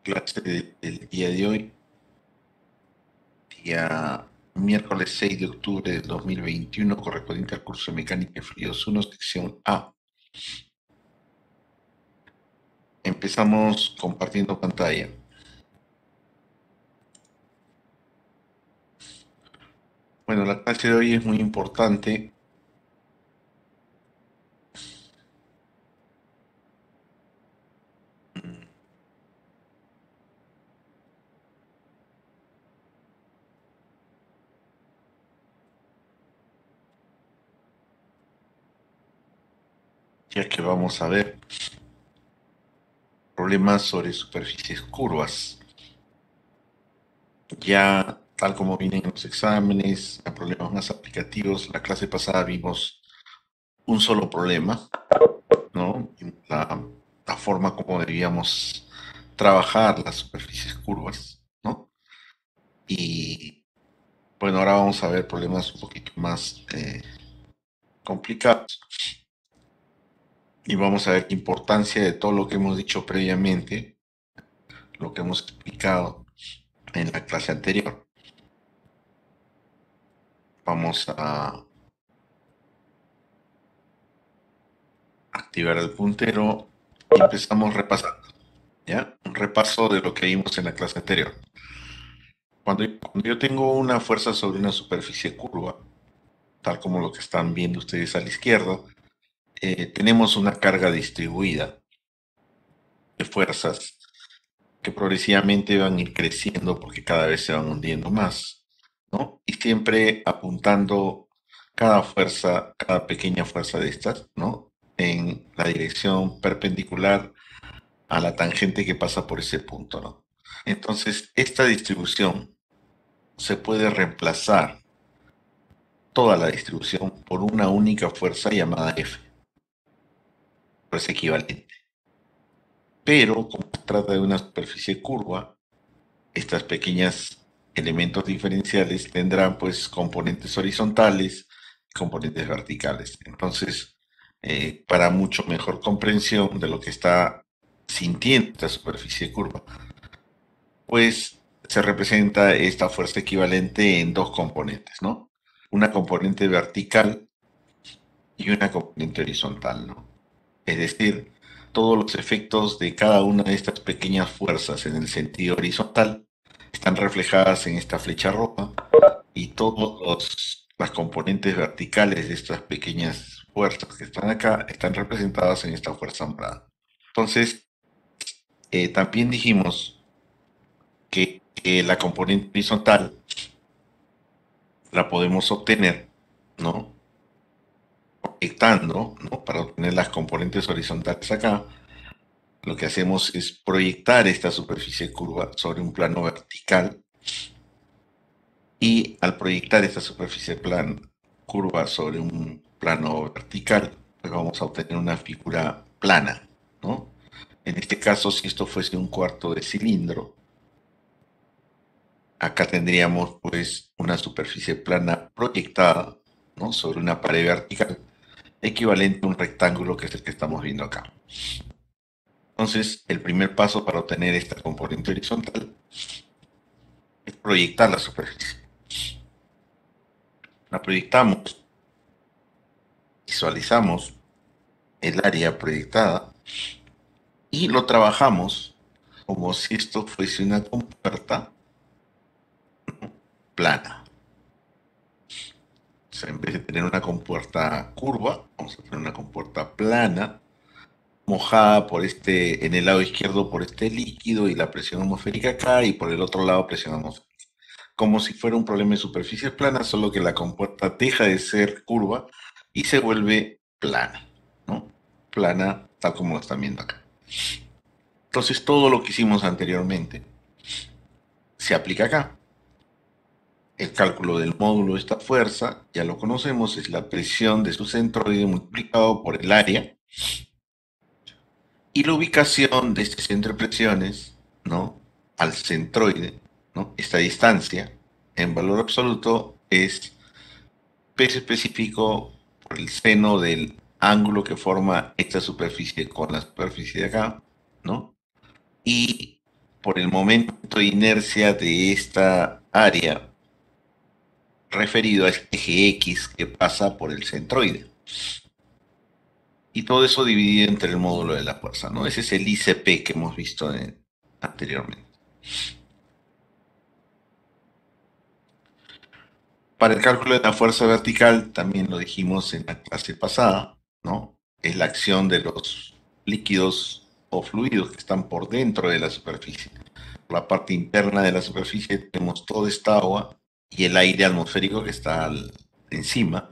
Clase del día de hoy, día miércoles 6 de octubre del 2021, correspondiente al curso de Mecánica de Fluidos 1, sección A. Empezamos compartiendo pantalla. Bueno, la clase de hoy es muy importante, ya que vamos a ver problemas sobre superficies curvas. Ya, tal como vienen en los exámenes, a problemas más aplicativos, la clase pasada vimos un solo problema, ¿no? La forma como debíamos trabajar las superficies curvas, ¿no? Y bueno, ahora vamos a ver problemas un poquito más complicados y vamos a ver la importancia de todo lo que hemos dicho previamente, lo que hemos explicado en la clase anterior. Vamos a activar el puntero y empezamos repasando, ¿ya? Un repaso de lo que vimos en la clase anterior. Cuando yo tengo una fuerza sobre una superficie curva, tal como lo que están viendo ustedes a la izquierda, tenemos una carga distribuida de fuerzas que progresivamente van a ir creciendo porque cada vez se van hundiendo más, ¿no? Y siempre apuntando cada fuerza, cada pequeña fuerza de estas, ¿no? En la dirección perpendicular a la tangente que pasa por ese punto, ¿no? Entonces, esta distribución se puede reemplazar toda la distribución por una única fuerza llamada F, fuerza equivalente. Pero como se trata de una superficie curva, estas pequeñas elementos diferenciales tendrán pues componentes horizontales y componentes verticales. Entonces, para mucho mejor comprensión de lo que está sintiendo esta superficie curva, pues se representa esta fuerza equivalente en dos componentes, ¿no? Una componente vertical y una componente horizontal, ¿no? Es decir, todos los efectos de cada una de estas pequeñas fuerzas en el sentido horizontal están reflejadas en esta flecha roja y todas las componentes verticales de estas pequeñas fuerzas que están acá están representadas en esta fuerza morada. Entonces, también dijimos que la componente horizontal la podemos obtener, ¿no? Proyectando, ¿no? Para obtener las componentes horizontales acá, lo que hacemos es proyectar esta superficie curva sobre un plano vertical y al proyectar esta superficie curva sobre un plano vertical, pues vamos a obtener una figura plana, ¿no? En este caso, si esto fuese un cuarto de cilindro, acá tendríamos pues una superficie plana proyectada, ¿no? Sobre una pared vertical, equivalente a un rectángulo que es el que estamos viendo acá. Entonces, el primer paso para obtener esta componente horizontal es proyectar la superficie. La proyectamos, visualizamos el área proyectada y lo trabajamos como si esto fuese una compuerta plana. O sea, en vez de tener una compuerta curva, vamos a tener una compuerta plana, mojada por en el lado izquierdo por este líquido y la presión atmosférica acá, y por el otro lado presión atmosférica. Como si fuera un problema de superficies planas, solo que la compuerta deja de ser curva y se vuelve plana, ¿no? Plana, tal como lo están viendo acá. Entonces, todo lo que hicimos anteriormente se aplica acá. El cálculo del módulo de esta fuerza, ya lo conocemos, es la presión de su centroide multiplicado por el área. Y la ubicación de este centro de presiones, ¿no? Al centroide, ¿no? Esta distancia, en valor absoluto, es peso específico por el seno del ángulo que forma esta superficie con la superficie de acá, ¿no? Y por el momento de inercia de esta área referido a este eje X que pasa por el centroide. Y todo eso dividido entre el módulo de la fuerza, ¿no? Ese es el ICP que hemos visto anteriormente. Para el cálculo de la fuerza vertical, también lo dijimos en la clase pasada, ¿no? Es la acción de los líquidos o fluidos que están por dentro de la superficie. Por la parte interna de la superficie tenemos toda esta agua y el aire atmosférico que está encima,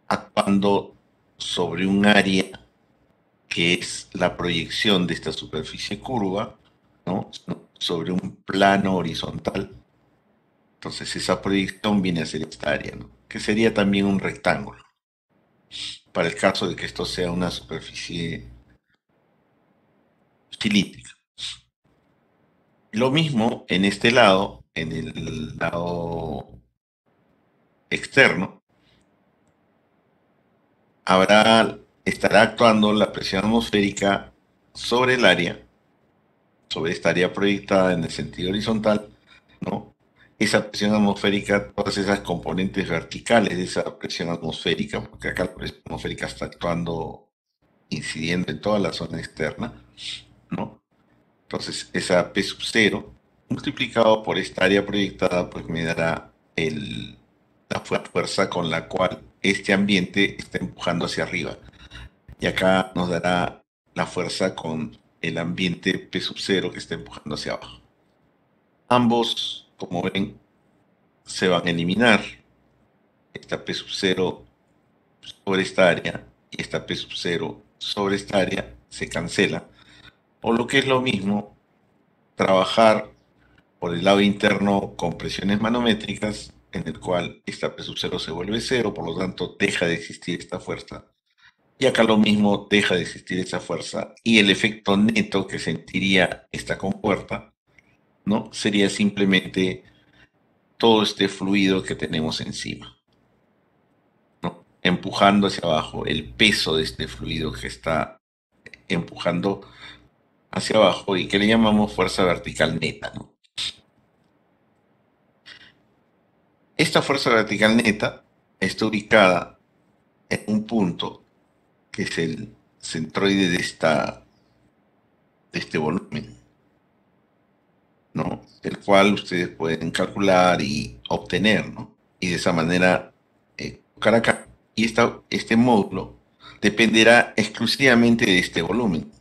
actuando sobre un área que es la proyección de esta superficie curva, ¿no? Sobre un plano horizontal. Entonces esa proyección viene a ser esta área, ¿no? Que sería también un rectángulo, para el caso de que esto sea una superficie cilíndrica. Lo mismo en este lado, en el lado externo, estará actuando la presión atmosférica sobre el área, sobre esta área proyectada en el sentido horizontal, ¿no? Esa presión atmosférica, todas esas componentes verticales de esa presión atmosférica, porque acá la presión atmosférica está actuando, incidiendo en toda la zona externa, ¿no? Entonces, esa P sub 0 multiplicado por esta área proyectada, pues me dará la fuerza con la cual este ambiente está empujando hacia arriba. Y acá nos dará la fuerza con el ambiente P sub 0 que está empujando hacia abajo. Ambos, como ven, se van a eliminar. Esta P sub 0 sobre esta área y esta P sub 0 sobre esta área se cancela. O lo que es lo mismo, trabajar por el lado interno con presiones manométricas, en el cual esta P sub 0 se vuelve cero, por lo tanto deja de existir esta fuerza. Y acá lo mismo, deja de existir esa fuerza y el efecto neto que sentiría esta compuerta, ¿no? Sería simplemente todo este fluido que tenemos encima, ¿no? Empujando hacia abajo, el peso de este fluido que está empujando hacia abajo y que le llamamos fuerza vertical neta, ¿no? Esta fuerza vertical neta está ubicada en un punto que es el centroide de este volumen, ¿no? El cual ustedes pueden calcular y obtener, ¿no? Y de esa manera colocar acá. Y este módulo dependerá exclusivamente de este volumen.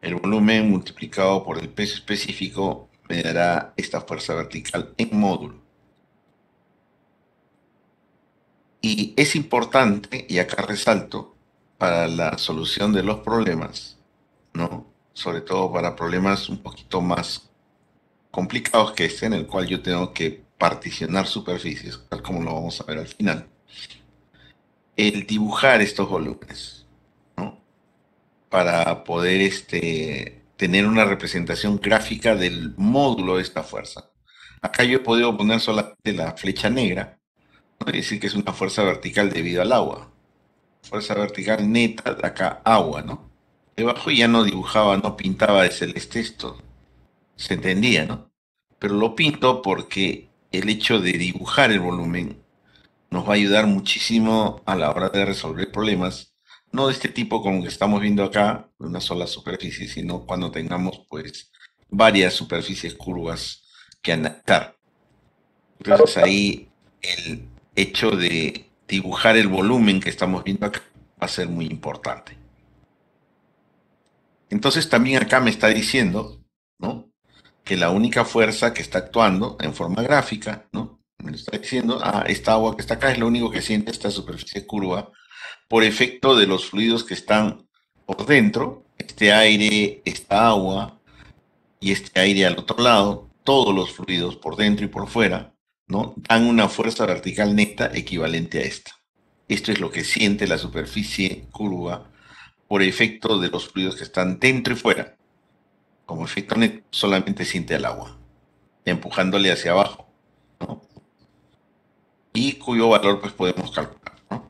El volumen multiplicado por el peso específico me dará esta fuerza vertical en módulo. Y es importante, y acá resalto, para la solución de los problemas, ¿no? Sobre todo para problemas un poquito más complicados que este, en el cual yo tengo que particionar superficies, tal como lo vamos a ver al final. El dibujar estos volúmenes, ¿no? Para poder tener una representación gráfica del módulo de esta fuerza. Acá yo he podido poner solamente la flecha negra, ¿no? Es decir, que es una fuerza vertical debido al agua. Fuerza vertical neta, de acá agua, ¿no? Debajo ya no dibujaba, no pintaba de celeste esto, se entendía, ¿no? Pero lo pinto porque el hecho de dibujar el volumen nos va a ayudar muchísimo a la hora de resolver problemas, no de este tipo como que estamos viendo acá, de una sola superficie, sino cuando tengamos pues varias superficies curvas que analizar. Entonces ahí el hecho de dibujar el volumen que estamos viendo acá va a ser muy importante. Entonces también acá me está diciendo, ¿no? Que la única fuerza que está actuando en forma gráfica, ¿no? Me lo está diciendo, esta agua que está acá es lo único que siente esta superficie curva por efecto de los fluidos que están por dentro, este aire, esta agua y este aire al otro lado, todos los fluidos por dentro y por fuera, ¿no? Dan una fuerza vertical neta equivalente a esta. Esto es lo que siente la superficie curva por efecto de los fluidos que están dentro y fuera. Como efecto neto, solamente siente el agua, empujándole hacia abajo, ¿no? Y cuyo valor pues podemos calcular, ¿no?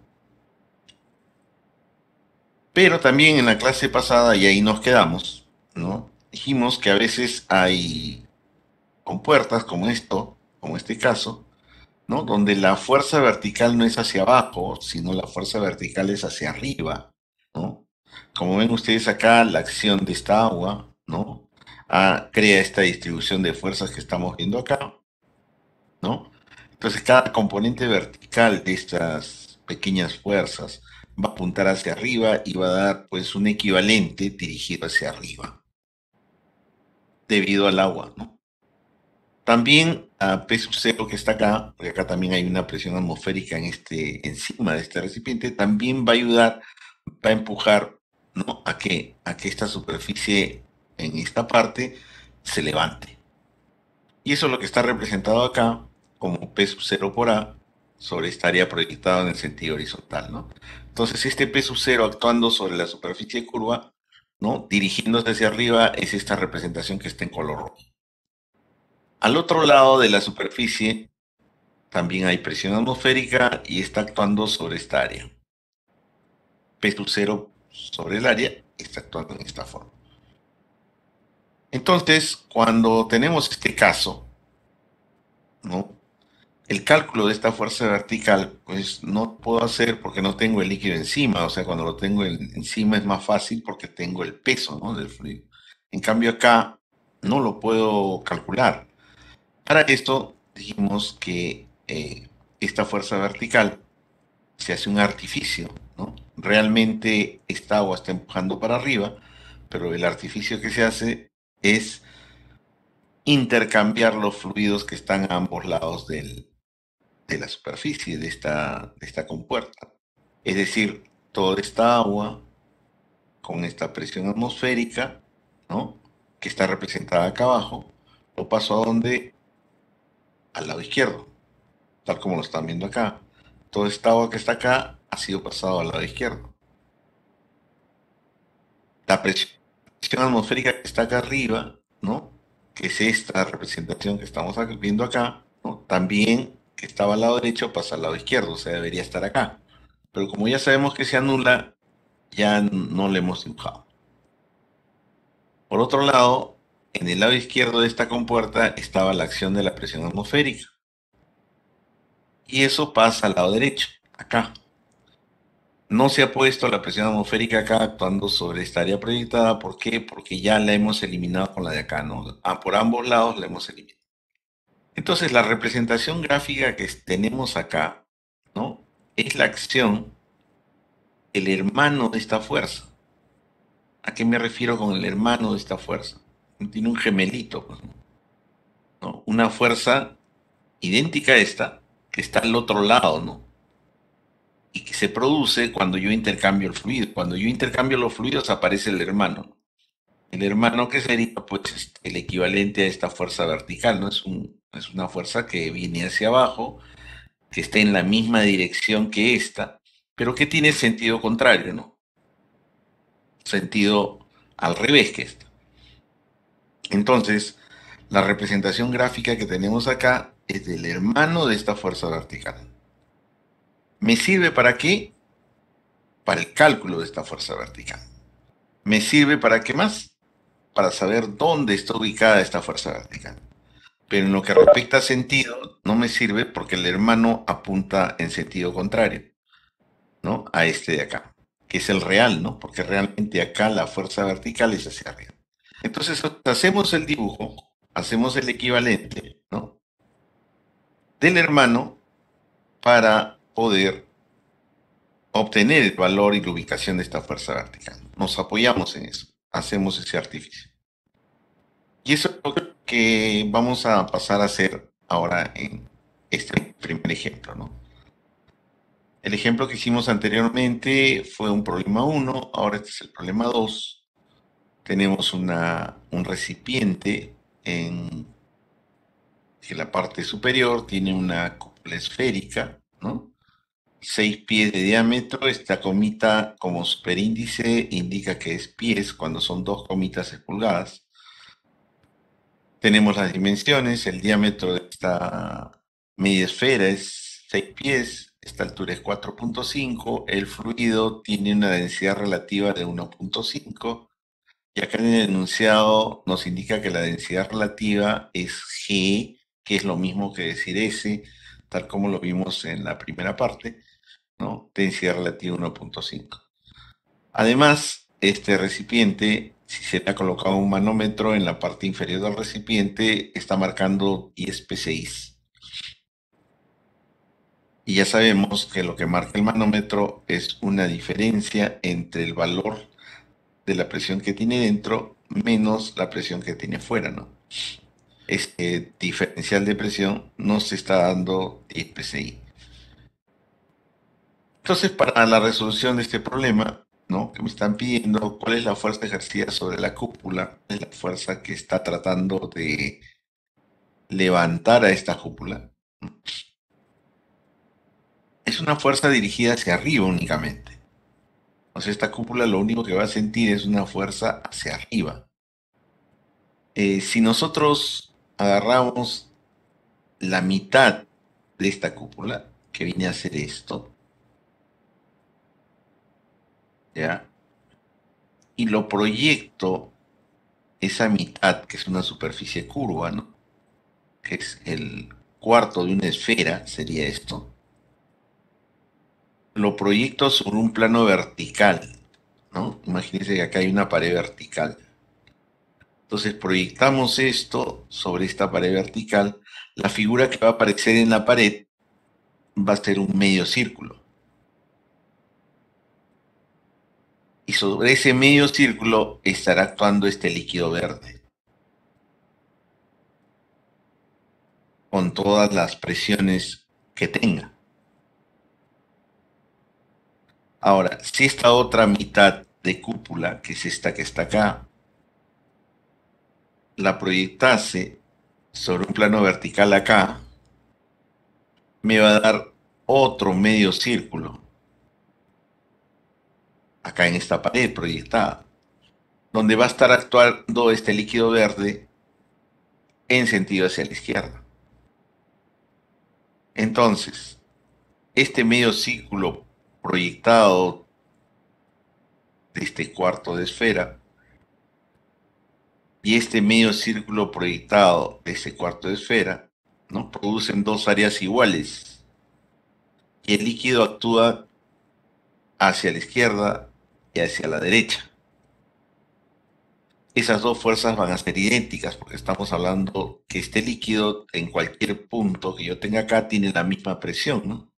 Pero también en la clase pasada, y ahí nos quedamos, ¿no? dijimos que a veces hay compuertas como esto, como este caso, ¿no? Donde la fuerza vertical no es hacia abajo, sino la fuerza vertical es hacia arriba, ¿no? Como ven ustedes acá, la acción de esta agua, ¿no? Crea esta distribución de fuerzas que estamos viendo acá, ¿no? Entonces cada componente vertical de estas pequeñas fuerzas va a apuntar hacia arriba y va a dar pues un equivalente dirigido hacia arriba, debido al agua, ¿no? También a P sub cero que está acá, porque acá también hay una presión atmosférica encima de este recipiente, también va a ayudar, va a empujar, ¿no? A que esta superficie en esta parte se levante. Y eso es lo que está representado acá como P sub cero por A sobre esta área proyectada en el sentido horizontal, ¿no? Entonces este P sub cero actuando sobre la superficie curva, ¿no? Dirigiéndose hacia arriba es esta representación que está en color rojo. Al otro lado de la superficie también hay presión atmosférica y está actuando sobre esta área. P sub cero sobre el área está actuando en esta forma. Entonces, cuando tenemos este caso, ¿no? El cálculo de esta fuerza vertical, pues no puedo hacer porque no tengo el líquido encima. O sea, cuando lo tengo encima es más fácil porque tengo el peso, ¿no? Del fluido. En cambio acá no lo puedo calcular. Para esto dijimos que esta fuerza vertical se hace un artificio, ¿no? Realmente esta agua está empujando para arriba, pero el artificio que se hace es intercambiar los fluidos que están a ambos lados de la superficie de esta compuerta. Es decir, toda esta agua con esta presión atmosférica, ¿no? Que está representada acá abajo, lo paso a donde? Al lado izquierdo, tal como lo están viendo acá. Toda esta agua que está acá ha sido pasado al lado izquierdo. La presión atmosférica que está acá arriba, ¿no? Que es esta representación que estamos viendo acá, ¿no? También que estaba al lado derecho pasa al lado izquierdo, o sea, debería estar acá. Pero como ya sabemos que se anula, ya no le hemos dibujado. Por otro lado, en el lado izquierdo de esta compuerta estaba la acción de la presión atmosférica. Y eso pasa al lado derecho, acá. No se ha puesto la presión atmosférica acá actuando sobre esta área proyectada. ¿Por qué? Porque ya la hemos eliminado con la de acá, ¿no? Por ambos lados la hemos eliminado. Entonces, la representación gráfica que tenemos acá, ¿no? Es la acción, el hermano de esta fuerza. ¿A qué me refiero con el hermano de esta fuerza? Tiene un gemelito, pues, ¿no? Una fuerza idéntica a esta, que está al otro lado, ¿no? Y que se produce cuando yo intercambio el fluido. Cuando yo intercambio los fluidos aparece el hermano. El hermano que sería pues el equivalente a esta fuerza vertical, ¿no? Es una fuerza que viene hacia abajo, que está en la misma dirección que esta, pero que tiene sentido contrario, ¿no? Sentido al revés que esta. Entonces, la representación gráfica que tenemos acá es del hermano de esta fuerza vertical. ¿Me sirve para qué? Para el cálculo de esta fuerza vertical. ¿Me sirve para qué más? Para saber dónde está ubicada esta fuerza vertical. Pero en lo que respecta a sentido, no me sirve porque el hermano apunta en sentido contrario, ¿no? A este de acá, que es el real, ¿no? Porque realmente acá la fuerza vertical es hacia arriba. Entonces hacemos el dibujo, hacemos el equivalente, ¿no? Del hermano para poder obtener el valor y la ubicación de esta fuerza vertical. Nos apoyamos en eso, hacemos ese artificio. Y eso es lo que vamos a pasar a hacer ahora en este primer ejemplo, ¿no? El ejemplo que hicimos anteriormente fue un problema 1, ahora este es el problema 2. Tenemos un recipiente en que la parte superior tiene una cúpula esférica, ¿no? 6 pies de diámetro, esta comita como superíndice indica que es pies, cuando son dos comitas es pulgadas. Tenemos las dimensiones, el diámetro de esta media esfera es 6 pies, esta altura es 4.5, el fluido tiene una densidad relativa de 1.5, Y acá en el enunciado nos indica que la densidad relativa es G, que es lo mismo que decir S, tal como lo vimos en la primera parte, ¿no? Densidad relativa 1.5. Además, este recipiente, si se le ha colocado un manómetro en la parte inferior del recipiente, está marcando 10 psi. Y ya sabemos que lo que marca el manómetro es una diferencia entre el valor de la presión que tiene dentro menos la presión que tiene fuera, ¿no? Este diferencial de presión nos está dando 10 psi. Entonces, para la resolución de este problema, ¿no? Que me están pidiendo cuál es la fuerza ejercida sobre la cúpula, es la fuerza que está tratando de levantar a esta cúpula. Es una fuerza dirigida hacia arriba únicamente. Entonces, esta cúpula lo único que va a sentir es una fuerza hacia arriba. Si nosotros agarramos la mitad de esta cúpula, que viene a ser esto, ¿ya? Y lo proyecto esa mitad, que es una superficie curva, ¿no? Que es el cuarto de una esfera, sería esto. Lo proyecto sobre un plano vertical, ¿no? Imagínense que acá hay una pared vertical. Entonces proyectamos esto sobre esta pared vertical. La figura que va a aparecer en la pared va a ser un medio círculo. Y sobre ese medio círculo estará actuando este líquido verde, con todas las presiones que tenga. Ahora, si esta otra mitad de cúpula, que es esta que está acá, la proyectase sobre un plano vertical acá, me va a dar otro medio círculo, acá en esta pared proyectada, donde va a estar actuando este líquido verde en sentido hacia la izquierda. Entonces, este medio círculo proyectado de este cuarto de esfera y este medio círculo proyectado de este cuarto de esfera, ¿no? Producen dos áreas iguales y el líquido actúa hacia la izquierda y hacia la derecha. Esas dos fuerzas van a ser idénticas porque estamos hablando que este líquido en cualquier punto que yo tenga acá tiene la misma presión, ¿no?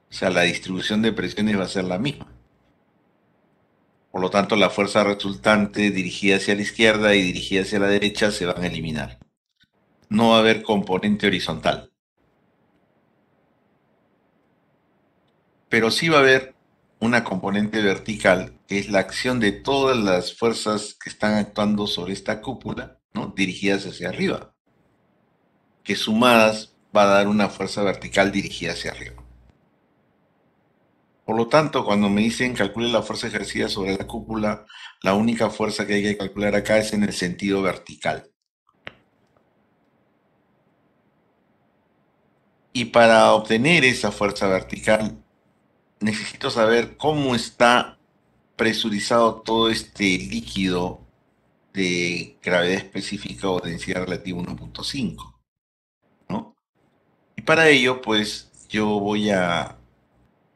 O sea, la distribución de presiones va a ser la misma. Por lo tanto, la fuerza resultante dirigida hacia la izquierda y dirigida hacia la derecha se van a eliminar. No va a haber componente horizontal, pero sí va a haber una componente vertical, que es la acción de todas las fuerzas que están actuando sobre esta cúpula, ¿no? Dirigidas hacia arriba, que sumadas va a dar una fuerza vertical dirigida hacia arriba. Por lo tanto, cuando me dicen calcule la fuerza ejercida sobre la cúpula, la única fuerza que hay que calcular acá es en el sentido vertical. Y para obtener esa fuerza vertical, necesito saber cómo está presurizado todo este líquido de gravedad específica o densidad relativa 1.5, ¿no? Y para ello, pues, yo voy a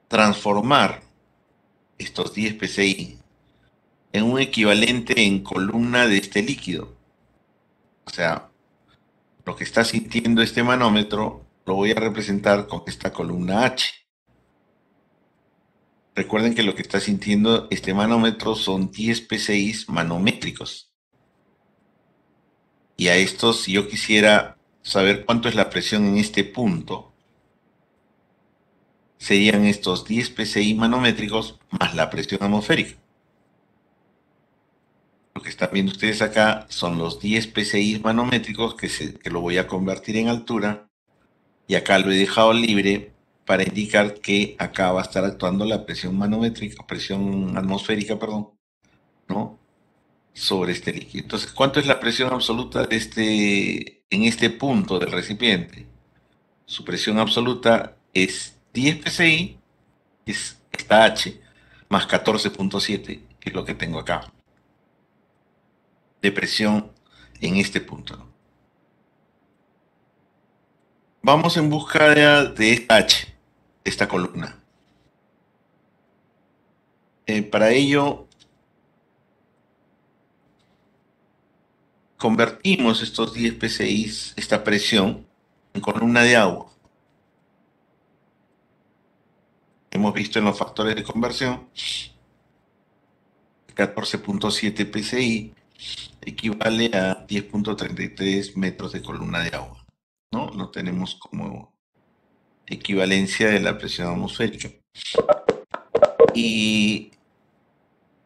transformar estos 10 psi en un equivalente en columna de este líquido. O sea, lo que está sintiendo este manómetro lo voy a representar con esta columna H. Recuerden que lo que está sintiendo este manómetro son 10 psi manométricos. Y a estos, si yo quisiera saber cuánto es la presión en este punto, serían estos 10 psi manométricos más la presión atmosférica. Lo que están viendo ustedes acá son los 10 psi manométricos que lo voy a convertir en altura, y acá lo he dejado libre para indicar que acá va a estar actuando la presión manométrica, presión atmosférica, perdón, ¿no? Sobre este líquido. Entonces, ¿cuánto es la presión absoluta de en este punto del recipiente? Su presión absoluta es 10 psi, es esta H, más 14.7, que es lo que tengo acá. de presión en este punto, ¿no? Vamos en busca de esta H, de esta columna. Para ello, convertimos estos 10 psi, esta presión, en columna de agua. Hemos visto en los factores de conversión 14.7 psi equivale a 10.33 metros de columna de agua, ¿no? Lo tenemos como equivalencia de la presión atmosférica. Y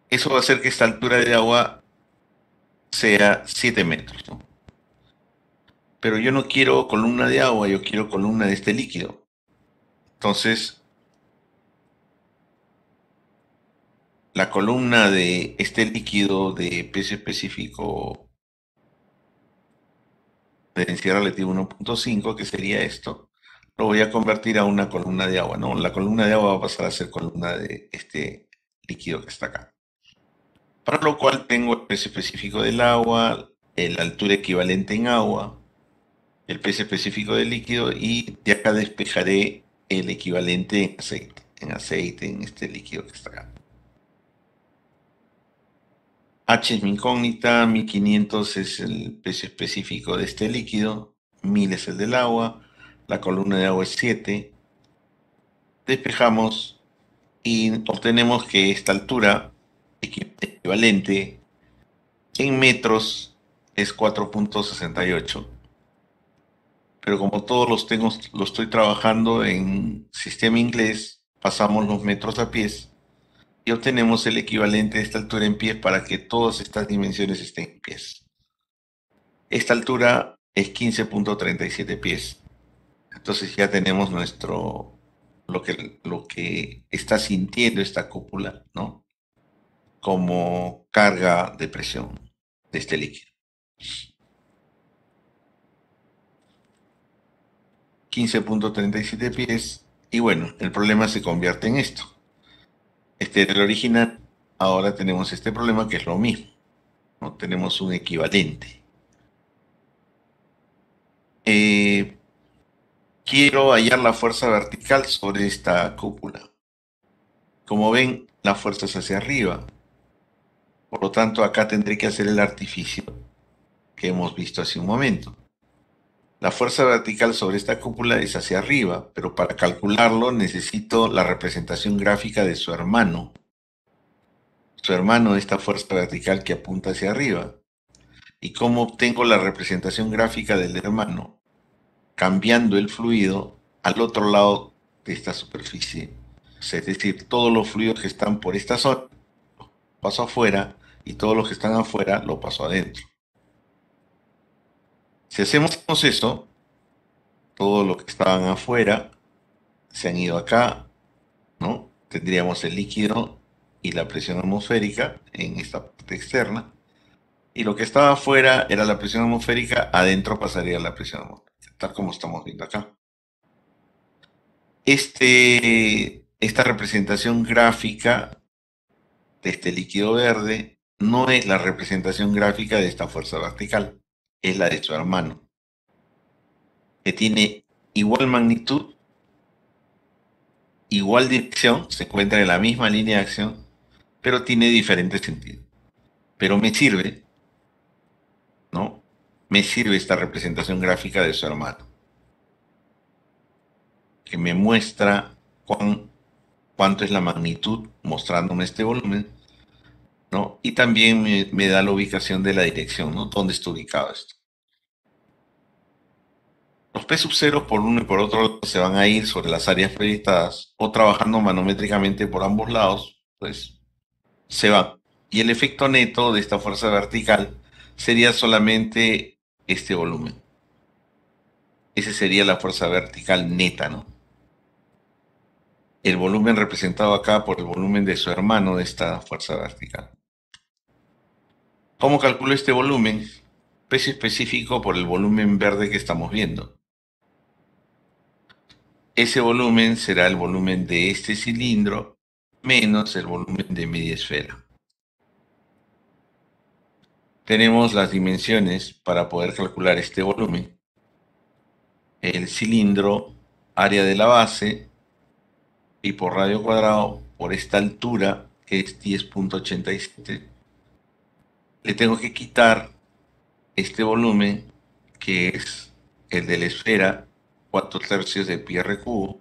eso va a hacer que esta altura de agua sea 7 metros, ¿no? Pero yo no quiero columna de agua, yo quiero columna de este líquido. Entonces, la columna de este líquido de peso específico de densidad relativa 1.5, que sería esto, lo voy a convertir a una columna de agua, ¿no? La columna de agua va a pasar a ser columna de este líquido que está acá. Para lo cual tengo el peso específico del agua, la altura equivalente en agua, el peso específico del líquido, y de acá despejaré el equivalente en aceite, en este líquido que está acá. H es mi incógnita, 1500 es el peso específico de este líquido, 1000 es el del agua, la columna de agua es 7. Despejamos y obtenemos que esta altura equivalente en metros es 4.68. Pero como todos lo estoy trabajando en sistema inglés, pasamos los metros a pies y obtenemos el equivalente de esta altura en pies para que todas estas dimensiones estén en pies. Esta altura es 15.37 pies. Entonces ya tenemos lo que está sintiendo esta cúpula, ¿no? Como carga de presión de este líquido. 15.37 pies. Y bueno, el problema se convierte en esto. Este era el original. Ahora tenemos este problema que es lo mismo, ¿no? Tenemos un equivalente. Quiero hallar la fuerza vertical sobre esta cúpula. Como ven, la fuerza es hacia arriba. Por lo tanto, acá tendré que hacer el artificio que hemos visto hace un momento. La fuerza vertical sobre esta cúpula es hacia arriba, pero para calcularlo necesito la representación gráfica de su hermano. Su hermano de esta fuerza vertical que apunta hacia arriba. ¿Y cómo obtengo la representación gráfica del hermano? Cambiando el fluido al otro lado de esta superficie. Es decir, todos los fluidos que están por esta zona los paso afuera y todos los que están afuera los paso adentro. Si hacemos eso, todos los que estaban afuera se han ido acá, ¿no? Tendríamos el líquido y la presión atmosférica en esta parte externa. Y lo que estaba afuera era la presión atmosférica, adentro pasaría la presión atmosférica, tal como estamos viendo acá. Esta representación gráfica de este líquido verde no es la representación gráfica de esta fuerza vertical, es la de su hermano, que tiene igual magnitud, igual dirección, se encuentra en la misma línea de acción, pero tiene diferente sentido. Pero me sirve, ¿no? Me sirve esta representación gráfica de su hermano, que me muestra cuánto es la magnitud, mostrándome este volumen, ¿no? Y también me da la ubicación de la dirección, ¿no? ¿Dónde está ubicado esto? Los P sub 0 por uno y por otro lado se van a ir sobre las áreas proyectadas o trabajando manométricamente por ambos lados, pues se van. Y el efecto neto de esta fuerza vertical sería solamente este volumen. Esa sería la fuerza vertical neta, ¿no? El volumen representado acá por el volumen de su hermano de esta fuerza vertical. ¿Cómo calculo este volumen? Peso específico por el volumen verde que estamos viendo. Ese volumen será el volumen de este cilindro menos el volumen de media esfera. tenemos las dimensiones para poder calcular este volumen, el cilindro, área de la base, y por radio cuadrado, por esta altura, que es 10.87, le tengo que quitar este volumen, que es el de la esfera, 4/3 de pi r cubo,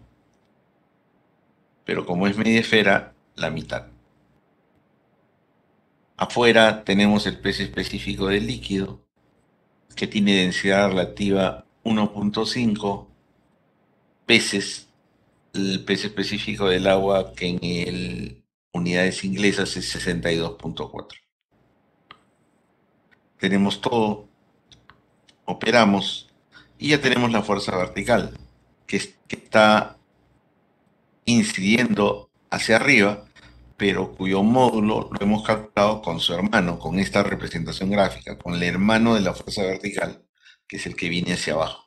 pero como es media esfera, la mitad. Afuera tenemos el peso específico del líquido, que tiene densidad relativa 1.5 veces el peso específico del agua, que en unidades inglesas es 62.4. Tenemos todo, operamos y ya tenemos la fuerza vertical que está incidiendo hacia arriba, pero cuyo módulo lo hemos calculado con su hermano, con esta representación gráfica, con el hermano de la fuerza vertical, que es el que viene hacia abajo.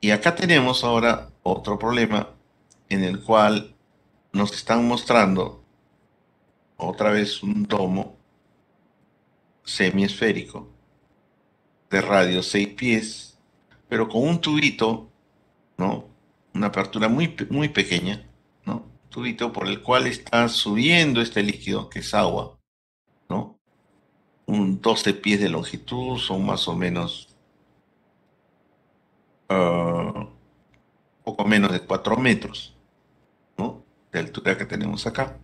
Y acá tenemos ahora otro problema en el cual nos están mostrando otra vez un domo semiesférico de radio 6 pies, pero con un tubito, ¿no? Una apertura muy pequeña, ¿no? Tubito por el cual está subiendo este líquido, que es agua, ¿no? Un 12 pies de longitud, son más o menos poco menos de 4 metros, ¿no? De altura que tenemos acá.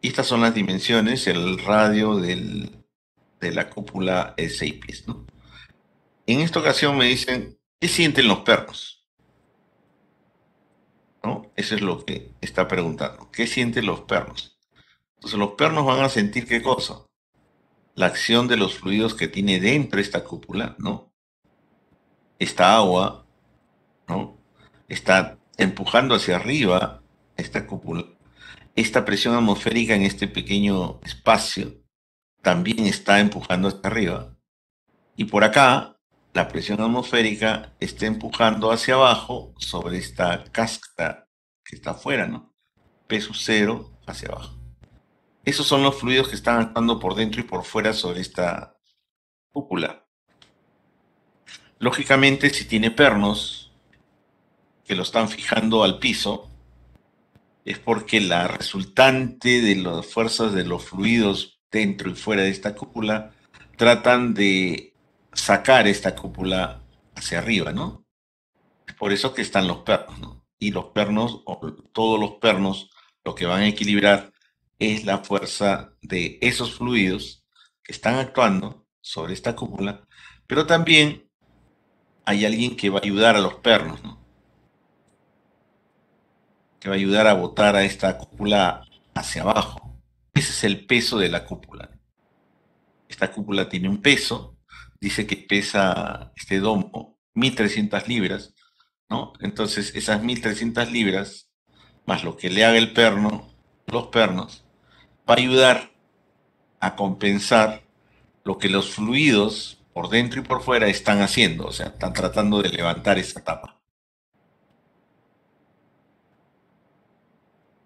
Y estas son las dimensiones, el radio de la cúpula es 6 pies, ¿no? En esta ocasión me dicen, ¿qué sienten los perros? ¿No? Eso es lo que está preguntando. ¿Qué sienten los perros? Entonces los perros van a sentir ¿qué cosa? La acción de los fluidos que tiene dentro esta cúpula, ¿no? Esta agua, ¿no? Está empujando hacia arriba esta cúpula. Esta presión atmosférica en este pequeño espacio también está empujando hacia arriba. Y por acá, la presión atmosférica está empujando hacia abajo sobre esta cáscara que está afuera, ¿no? P sub 0 hacia abajo. Esos son los fluidos que están actuando por dentro y por fuera sobre esta cúpula. Lógicamente, si tiene pernos que lo están fijando al piso, es porque la resultante de las fuerzas de los fluidos dentro y fuera de esta cúpula tratan de sacar esta cúpula hacia arriba, ¿no? Por eso que están los pernos, ¿no? Y los pernos, o todos los pernos, lo que van a equilibrar es la fuerza de esos fluidos que están actuando sobre esta cúpula, pero también hay alguien que va a ayudar a los pernos, ¿no? Que va a ayudar a botar a esta cúpula hacia abajo. Ese es el peso de la cúpula. Esta cúpula tiene un peso, dice que pesa este domo 1.300 libras, ¿no? Entonces esas 1.300 libras, más lo que le haga el perno, los pernos, va a ayudar a compensar lo que los fluidos por dentro y por fuera están haciendo, o sea, están tratando de levantar esa tapa.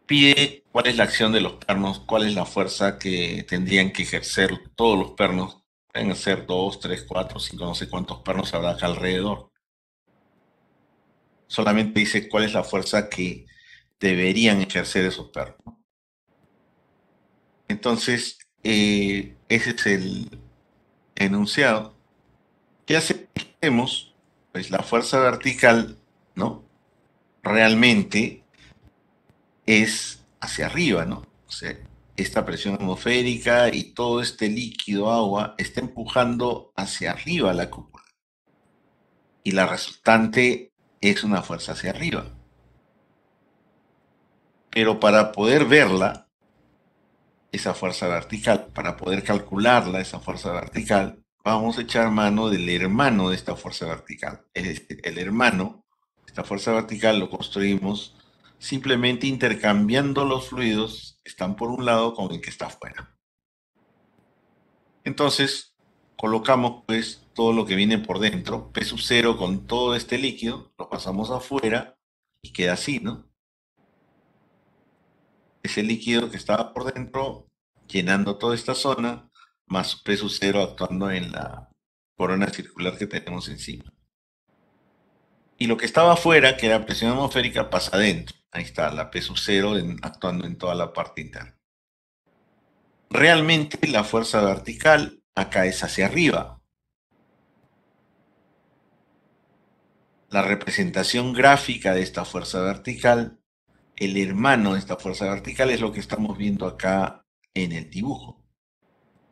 Pide cuál es la acción de los pernos, cuál es la fuerza que tendrían que ejercer todos los pernos. Pueden ser 2, 3, 4, 5, no sé cuántos pernos habrá acá alrededor. Solamente dice cuál es la fuerza que deberían ejercer esos pernos. Entonces, ese es el enunciado. ¿Qué hacemos? Pues la fuerza vertical, ¿no? Realmente es hacia arriba, ¿no? O sea, esta presión atmosférica y todo este líquido agua está empujando hacia arriba la cúpula. Y la resultante es una fuerza hacia arriba. Pero para poder verla, esa fuerza vertical, para poder calcularla, esa fuerza vertical, vamos a echar mano del hermano de esta fuerza vertical. Es decir, el hermano, esta fuerza vertical lo construimos simplemente intercambiando los fluidos que están por un lado con el que está afuera. Entonces, colocamos pues todo lo que viene por dentro, P sub 0 con todo este líquido, lo pasamos afuera y queda así, ¿no? Ese líquido que estaba por dentro, llenando toda esta zona, más su P sub 0 actuando en la corona circular que tenemos encima. Y lo que estaba afuera, que era presión atmosférica, pasa adentro. Ahí está, la P sub 0 actuando en toda la parte interna. Realmente la fuerza vertical acá es hacia arriba. La representación gráfica de esta fuerza vertical, el hermano de esta fuerza vertical, es lo que estamos viendo acá en el dibujo.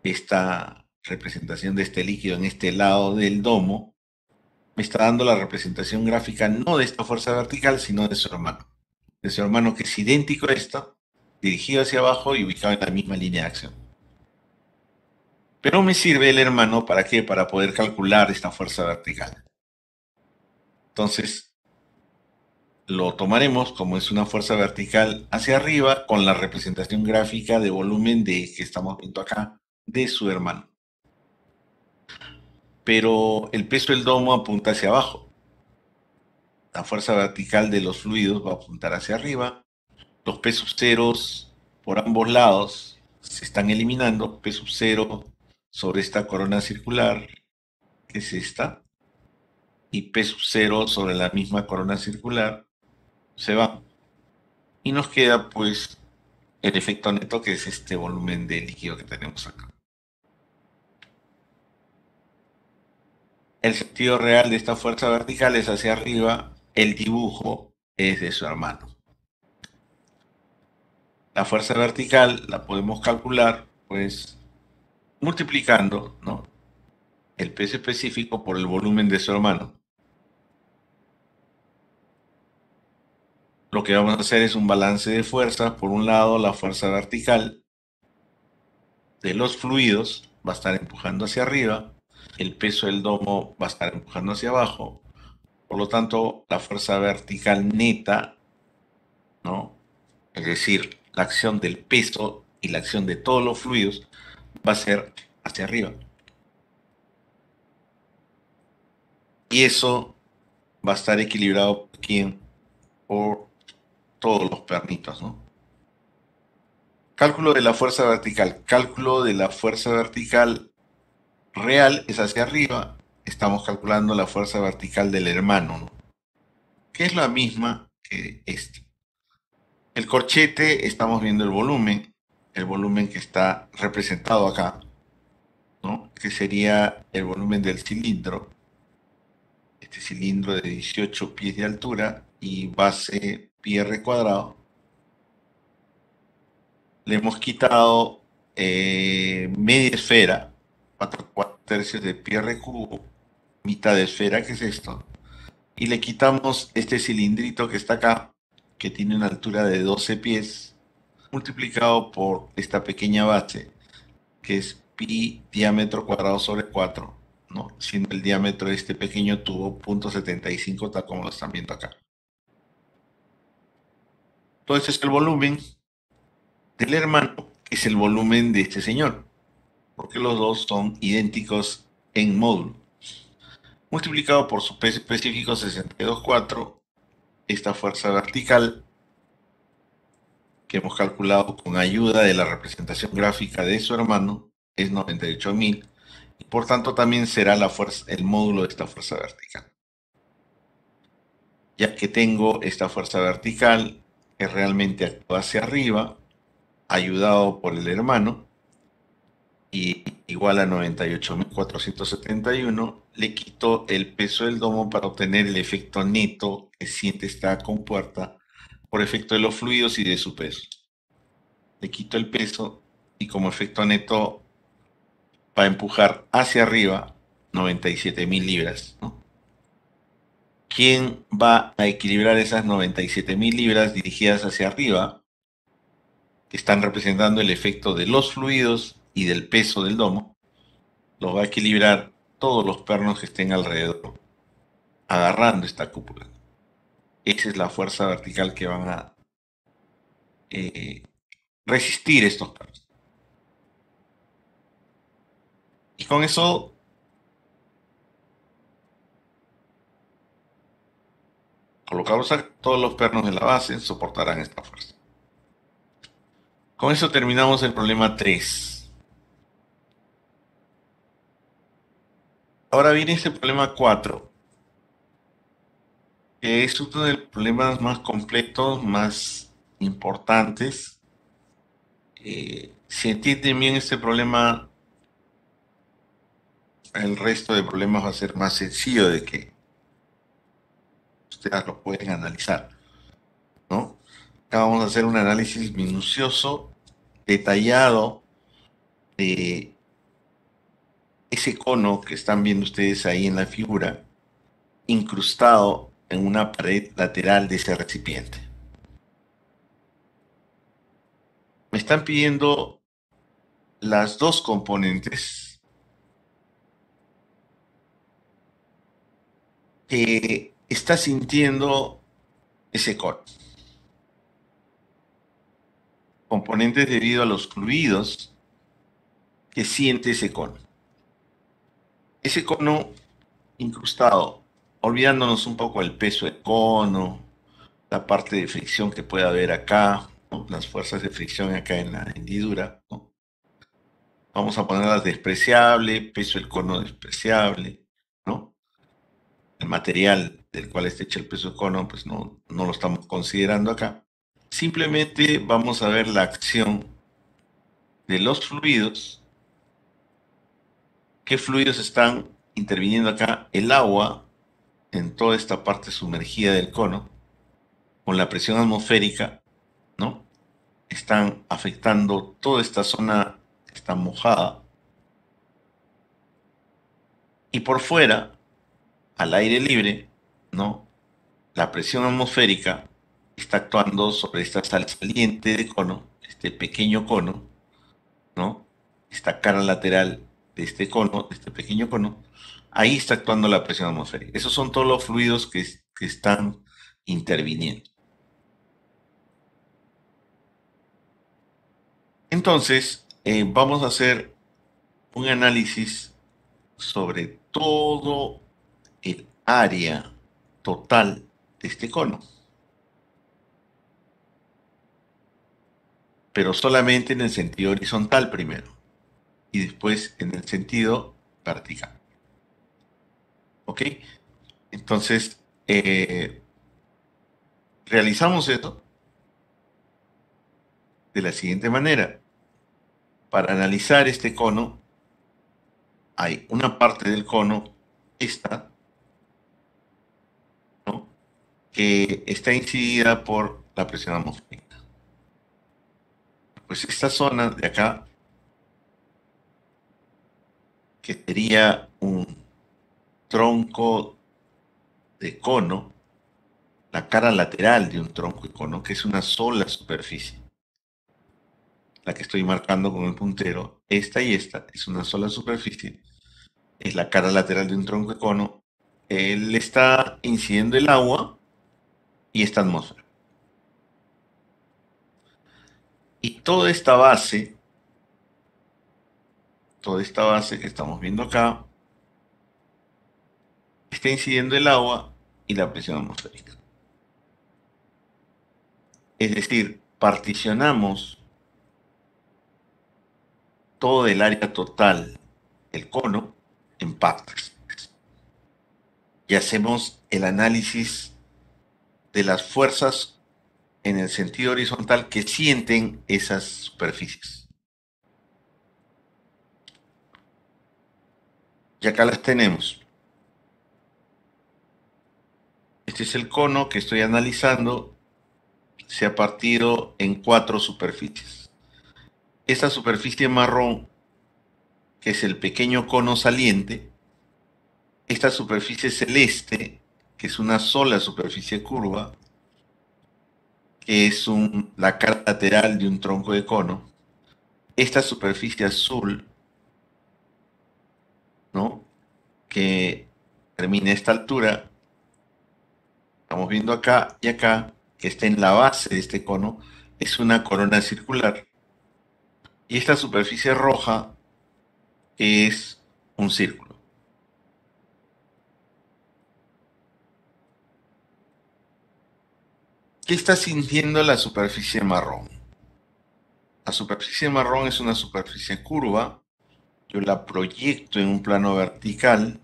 Esta representación de este líquido en este lado del domo me está dando la representación gráfica no de esta fuerza vertical, sino de su hermano. De su hermano, que es idéntico a esto, dirigido hacia abajo y ubicado en la misma línea de acción. Pero me sirve el hermano, ¿para qué? Para poder calcular esta fuerza vertical. Entonces, lo tomaremos como es una fuerza vertical hacia arriba con la representación gráfica de volumen de que estamos viendo acá de su hermano. Pero el peso del domo apunta hacia abajo. La fuerza vertical de los fluidos va a apuntar hacia arriba. Los P sub ceros por ambos lados se están eliminando. P sub 0 sobre esta corona circular, que es esta, y P sub 0 sobre la misma corona circular, se va. Y nos queda pues el efecto neto, que es este volumen de líquido que tenemos acá. El sentido real de esta fuerza vertical es hacia arriba, el dibujo es de su hermano. La fuerza vertical la podemos calcular pues multiplicando, ¿no?, el peso específico por el volumen de su hermano. Lo que vamos a hacer es un balance de fuerzas. Por un lado, la fuerza vertical de los fluidos va a estar empujando hacia arriba, el peso del domo va a estar empujando hacia abajo. Por lo tanto, la fuerza vertical neta, ¿no?, es decir, la acción del peso y la acción de todos los fluidos, va a ser hacia arriba. Y eso va a estar equilibrado por quién, por todos los pernitos, ¿no? Cálculo de la fuerza vertical. Cálculo de la fuerza vertical real es hacia arriba. Estamos calculando la fuerza vertical del hermano, ¿no?, que es la misma que este. El corchete, estamos viendo el volumen que está representado acá, ¿no?, que sería el volumen del cilindro. Este cilindro de 18 pies de altura y base pi r cuadrado. Le hemos quitado media esfera, 4/4 de pi r cubo, mitad de esfera, que es esto, y le quitamos este cilindrito que está acá, que tiene una altura de 12 pies, multiplicado por esta pequeña base, que es pi diámetro cuadrado sobre 4, ¿no?, siendo el diámetro de este pequeño tubo 0.75, tal como lo están viendo acá. Entonces el volumen del hermano es el volumen de este señor, porque los dos son idénticos en módulo. Multiplicado por su peso específico 62,4, esta fuerza vertical que hemos calculado con ayuda de la representación gráfica de su hermano es 98.000, y por tanto también será la fuerza, el módulo de esta fuerza vertical. Ya que tengo esta fuerza vertical que realmente actúa hacia arriba, ayudado por el hermano, y igual a 98.471, le quito el peso del domo para obtener el efecto neto que siente esta compuerta por efecto de los fluidos y de su peso. Le quito el peso y como efecto neto va a empujar hacia arriba 97.000 libras, ¿no? ¿Quién va a equilibrar esas 97.000 libras dirigidas hacia arriba, que están representando el efecto de los fluidos y del peso del domo? Los va a equilibrar todos los pernos que estén alrededor, agarrando esta cúpula. Esa es la fuerza vertical que van a eh, resistir estos pernos. Y con eso Colocados acá, todos los pernos de la base soportarán esta fuerza. Con eso terminamos el problema 3. Ahora viene este problema 4, que es uno de los problemas más completos, más importantes. Si entienden bien este problema, el resto de problemas va a ser más sencillo de que ustedes lo pueden analizar, ¿no? Acá vamos a hacer un análisis minucioso, detallado, de ese cono que están viendo ustedes ahí en la figura, incrustado en una pared lateral de ese recipiente. Me están pidiendo las dos componentes que está sintiendo ese cono. Componentes debido a los fluidos que siente ese cono. Ese cono incrustado, olvidándonos un poco el peso del cono, la parte de fricción que puede haber acá, ¿no? Las fuerzas de fricción acá en la hendidura, ¿no? Vamos a ponerlas despreciable, peso del cono despreciable, ¿no? El material del cual está hecho el peso del cono, pues no lo estamos considerando acá. Simplemente vamos a ver la acción de los fluidos. ¿Qué fluidos están interviniendo acá? El agua en toda esta parte sumergida del cono, con la presión atmosférica, ¿no? Están afectando toda esta zona que está mojada. Y por fuera, al aire libre, ¿no? La presión atmosférica está actuando sobre esta sal saliente de cono, este pequeño cono, ¿no? Esta cara lateral de este cono, de este pequeño cono. Ahí está actuando la presión atmosférica. Esos son todos los fluidos que están interviniendo. Entonces, vamos a hacer un análisis sobre todo el área total de este cono, pero solamente en el sentido horizontal primero y después en el sentido vertical. ¿Ok? Entonces, realizamos esto de la siguiente manera. Para analizar este cono, hay una parte del cono, esta, ¿no? Que está incidida por la presión atmosférica. Pues esta zona de acá, que sería un tronco de cono, la cara lateral de un tronco de cono, que es una sola superficie, la que estoy marcando con el puntero, esta y esta, es una sola superficie, es la cara lateral de un tronco de cono, le está incidiendo el agua y esta atmósfera. Y toda esta base que estamos viendo acá, está incidiendo el agua y la presión atmosférica. Es decir, particionamos todo el área total del cono en partes y hacemos el análisis de las fuerzas en el sentido horizontal que sienten esas superficies. Y acá las tenemos. Este es el cono que estoy analizando. Se ha partido en 4 superficies. Esta superficie marrón, que es el pequeño cono saliente, esta superficie celeste, que es una sola superficie curva, que es la cara lateral de un tronco de cono, esta superficie azul, ¿no? Que termina a esta altura, estamos viendo acá y acá, que está en la base de este cono, es una corona circular. Y esta superficie roja es un círculo. ¿Qué está sintiendo la superficie marrón? La superficie marrón es una superficie curva. Yo la proyecto en un plano vertical,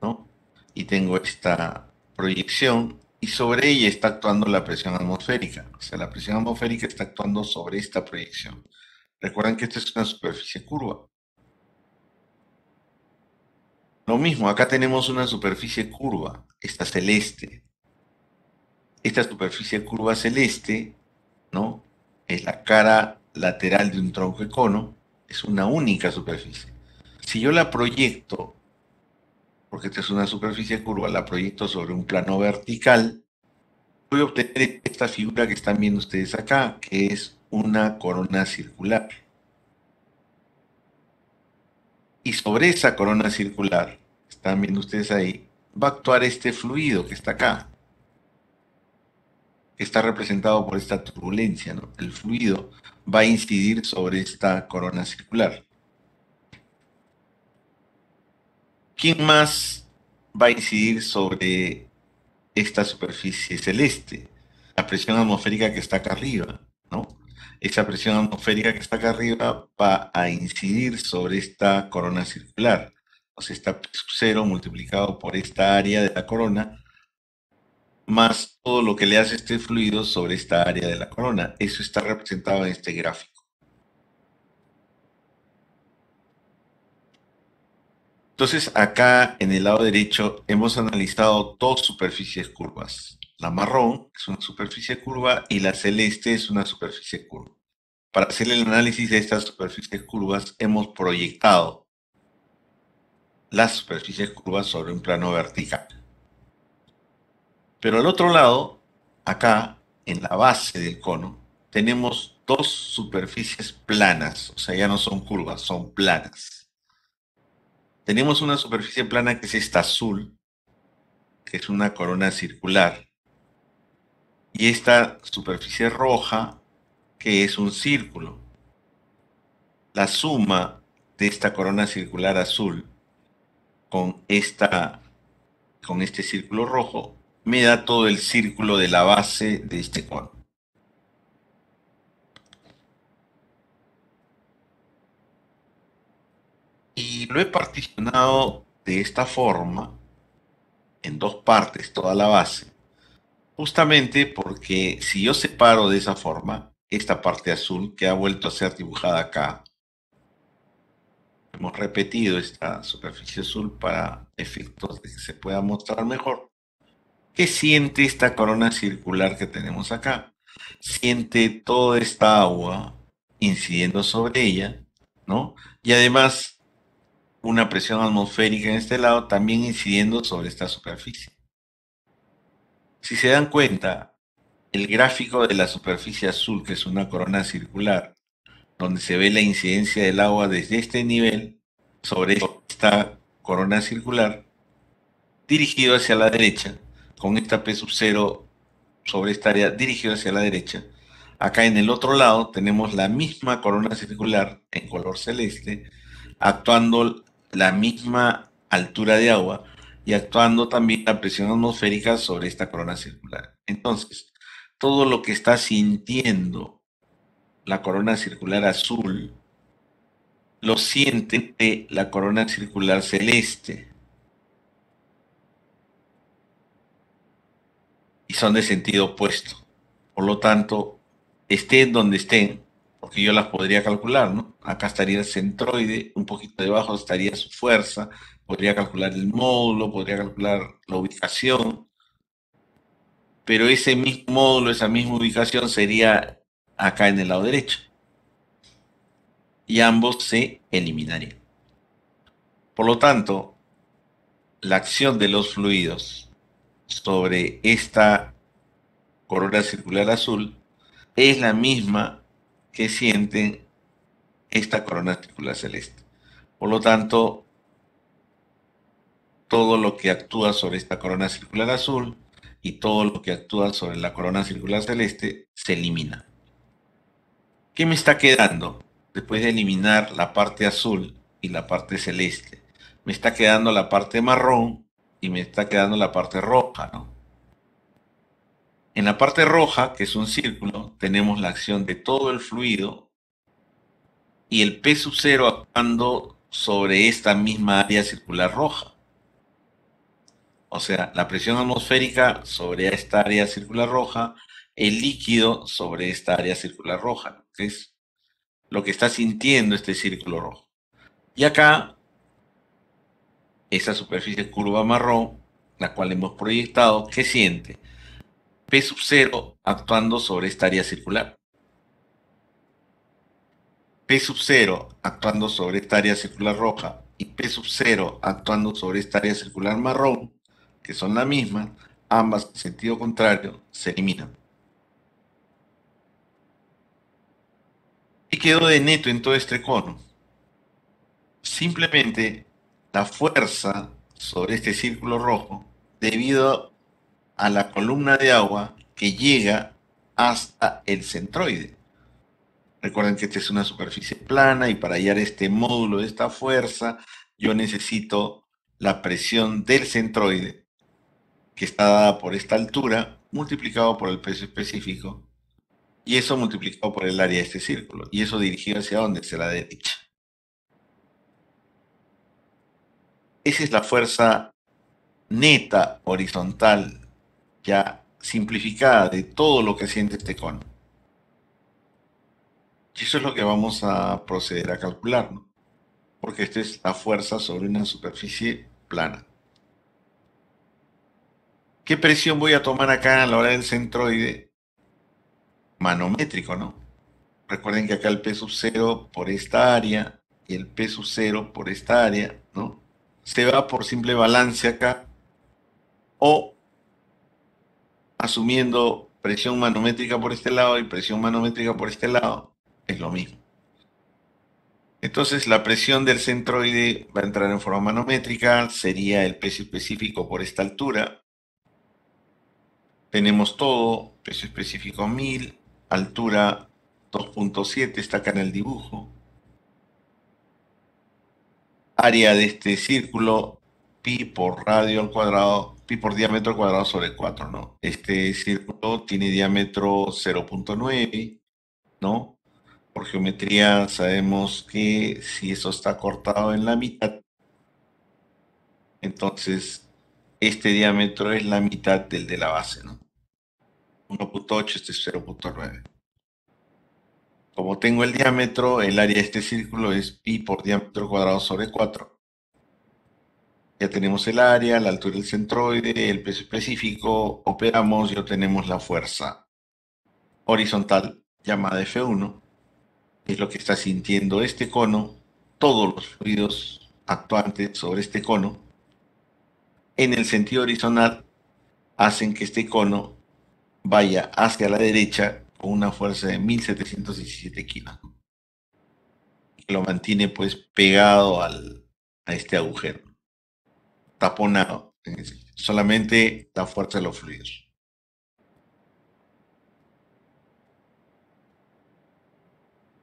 ¿no? Y tengo esta proyección y sobre ella está actuando la presión atmosférica. O sea, la presión atmosférica está actuando sobre esta proyección. Recuerden que esta es una superficie curva. Lo mismo, acá tenemos una superficie curva, esta celeste. Esta superficie curva celeste, ¿no? Es la cara lateral de un tronco de cono, es una única superficie. Si yo la proyecto, porque esta es una superficie curva, la proyecto sobre un plano vertical, voy a obtener esta figura que están viendo ustedes acá, que es una corona circular. Y sobre esa corona circular, están viendo ustedes ahí, va a actuar este fluido que está acá, que está representado por esta turbulencia, ¿no? El fluido va a incidir sobre esta corona circular. ¿Quién más va a incidir sobre esta superficie celeste? La presión atmosférica que está acá arriba, ¿no? Esa presión atmosférica que está acá arriba va a incidir sobre esta corona circular. O sea, esta P sub 0 multiplicado por esta área de la corona, más todo lo que le hace este fluido sobre esta área de la corona. Eso está representado en este gráfico. Entonces, acá en el lado derecho hemos analizado dos superficies curvas. La marrón es una superficie curva y la celeste es una superficie curva. Para hacer el análisis de estas superficies curvas, hemos proyectado las superficies curvas sobre un plano vertical. Pero al otro lado, acá, en la base del cono, tenemos dos superficies planas, o sea, ya no son curvas, son planas. Tenemos una superficie plana que es esta azul, que es una corona circular, y esta superficie roja, que es un círculo. La suma de esta corona circular azul con este círculo rojo, me da todo el círculo de la base de este cono. Y lo he particionado de esta forma, en dos partes, toda la base, justamente porque si yo separo de esa forma, esta parte azul que ha vuelto a ser dibujada acá, hemos repetido esta superficie azul para efectos de que se pueda mostrar mejor. ¿Qué siente esta corona circular que tenemos acá? Siente toda esta agua incidiendo sobre ella, ¿no? Y además una presión atmosférica en este lado también incidiendo sobre esta superficie. Si se dan cuenta, el gráfico de la superficie azul, que es una corona circular, donde se ve la incidencia del agua desde este nivel sobre esta corona circular, dirigido hacia la derecha, con esta P sub 0 sobre esta área dirigido hacia la derecha. Acá en el otro lado tenemos la misma corona circular en color celeste, actuando la misma altura de agua y actuando también la presión atmosférica sobre esta corona circular. Entonces, todo lo que está sintiendo la corona circular azul lo siente la corona circular celeste y son de sentido opuesto. Por lo tanto, estén donde estén, porque yo las podría calcular, ¿no? Acá estaría el centroide, un poquito debajo estaría su fuerza, podría calcular el módulo, podría calcular la ubicación, pero ese mismo módulo, esa misma ubicación sería acá en el lado derecho y ambos se eliminarían. Por lo tanto, la acción de los fluidos sobre esta corona circular azul es la misma que sienten esta corona circular celeste. Por lo tanto, todo lo que actúa sobre esta corona circular azul y todo lo que actúa sobre la corona circular celeste se elimina. ¿Qué me está quedando después de eliminar la parte azul y la parte celeste? Me está quedando la parte marrón y me está quedando la parte roja, ¿no? En la parte roja, que es un círculo, tenemos la acción de todo el fluido y el P sub 0 actuando sobre esta misma área circular roja. O sea, la presión atmosférica sobre esta área circular roja, el líquido sobre esta área circular roja, que es lo que está sintiendo este círculo rojo. Y acá, esa superficie curva marrón, la cual hemos proyectado, ¿qué siente? P sub 0 actuando sobre esta área circular. P sub 0 actuando sobre esta área circular roja y P sub 0 actuando sobre esta área circular marrón, que son la misma, ambas en sentido contrario, se eliminan. ¿Qué quedó de neto en todo este cono? Simplemente la fuerza sobre este círculo rojo debido a la columna de agua que llega hasta el centroide. Recuerden que esta es una superficie plana y para hallar este módulo de esta fuerza, yo necesito la presión del centroide, que está dada por esta altura, multiplicado por el peso específico, y eso multiplicado por el área de este círculo, y eso dirigido hacia dónde, hacia la derecha. Esa es la fuerza neta horizontal, ya simplificada de todo lo que siente este cono. Y eso es lo que vamos a proceder a calcular, ¿no? Porque esta es la fuerza sobre una superficie plana. ¿Qué presión voy a tomar acá a la hora del centroide? Manométrico, ¿no? Recuerden que acá el P sub 0 por esta área y el P sub 0 por esta área, ¿no? Se va por simple balance acá o asumiendo presión manométrica por este lado y presión manométrica por este lado, es lo mismo. Entonces la presión del centroide va a entrar en forma manométrica, sería el peso específico por esta altura. Tenemos todo, peso específico 1000, altura 2.7, está acá en el dibujo. Área de este círculo, pi por radio al cuadrado, pi por diámetro al cuadrado sobre 4, ¿no? Este círculo tiene diámetro 0.9, ¿no? Por geometría sabemos que si eso está cortado en la mitad, entonces este diámetro es la mitad del de la base, ¿no? 1.8, este es 0.9. Como tengo el diámetro, el área de este círculo es pi por diámetro cuadrado sobre 4. Ya tenemos el área, la altura del centroide, el peso específico, operamos y obtenemos la fuerza horizontal llamada F1, que es lo que está sintiendo este cono, todos los fluidos actuantes sobre este cono, en el sentido horizontal, hacen que este cono vaya hacia la derecha con una fuerza de 1717 kilos, que lo mantiene pues pegado a este agujero, taponado, solamente la fuerza de los fluidos.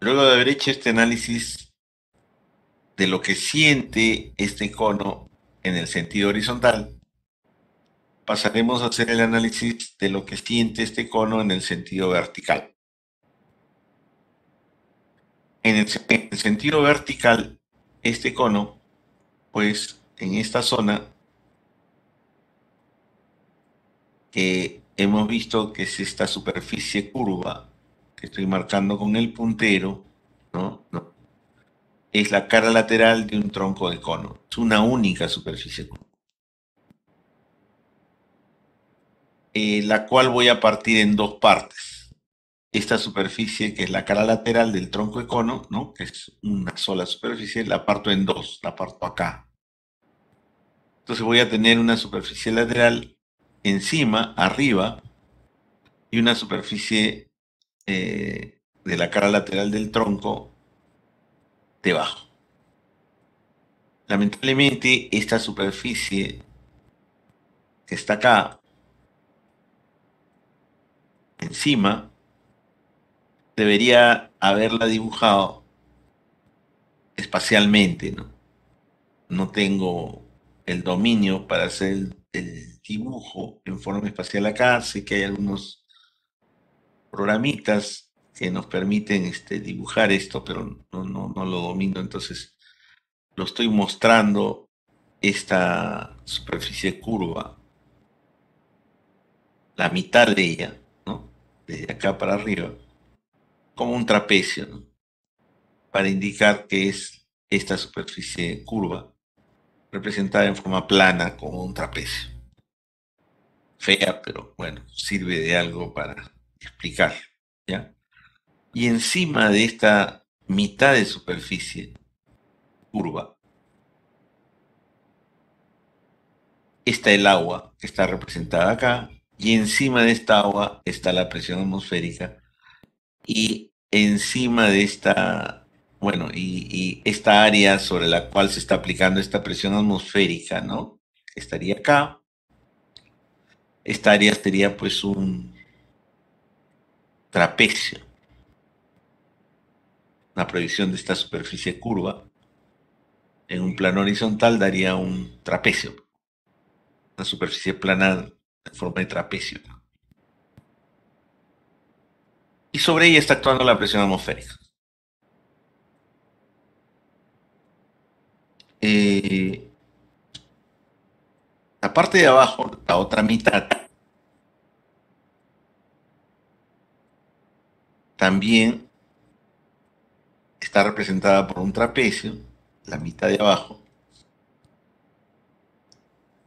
Luego de haber hecho este análisis de lo que siente este cono en el sentido horizontal, pasaremos a hacer el análisis de lo que siente este cono en el sentido vertical. En el sentido vertical, este cono, pues en esta zona que hemos visto que es esta superficie curva que estoy marcando con el puntero, ¿no? ¿No? Es la cara lateral de un tronco de cono. Es una única superficie curva, la cual voy a partir en dos partes. Esta superficie, que es la cara lateral del tronco de cono, ¿no? Que es una sola superficie, la parto en dos, la parto acá. Entonces voy a tener una superficie lateral encima, arriba, y una superficie de la cara lateral del tronco debajo. Lamentablemente, esta superficie que está acá encima, debería haberla dibujado espacialmente, ¿no? No tengo el dominio para hacer el dibujo en forma espacial acá. Sé que hay algunos programitas que nos permiten dibujar esto, pero no lo domino, entonces lo estoy mostrando esta superficie curva, la mitad de ella, ¿no? Desde acá para arriba, como un trapecio, ¿no? Para indicar que es esta superficie curva representada en forma plana como un trapecio. Fea, pero bueno, sirve de algo para explicar, ¿ya? Y encima de esta mitad de superficie curva está el agua, que está representada acá, y encima de esta agua está la presión atmosférica, y encima de esta, bueno, y esta área sobre la cual se está aplicando esta presión atmosférica, ¿no? Estaría acá. Esta área sería pues un trapecio, una proyección de esta superficie curva en un plano horizontal daría un trapecio, una superficie plana en forma de trapecio. Y sobre ella está actuando la presión atmosférica. Eh, la parte de abajo, la otra mitad, también está representada por un trapecio, la mitad de abajo.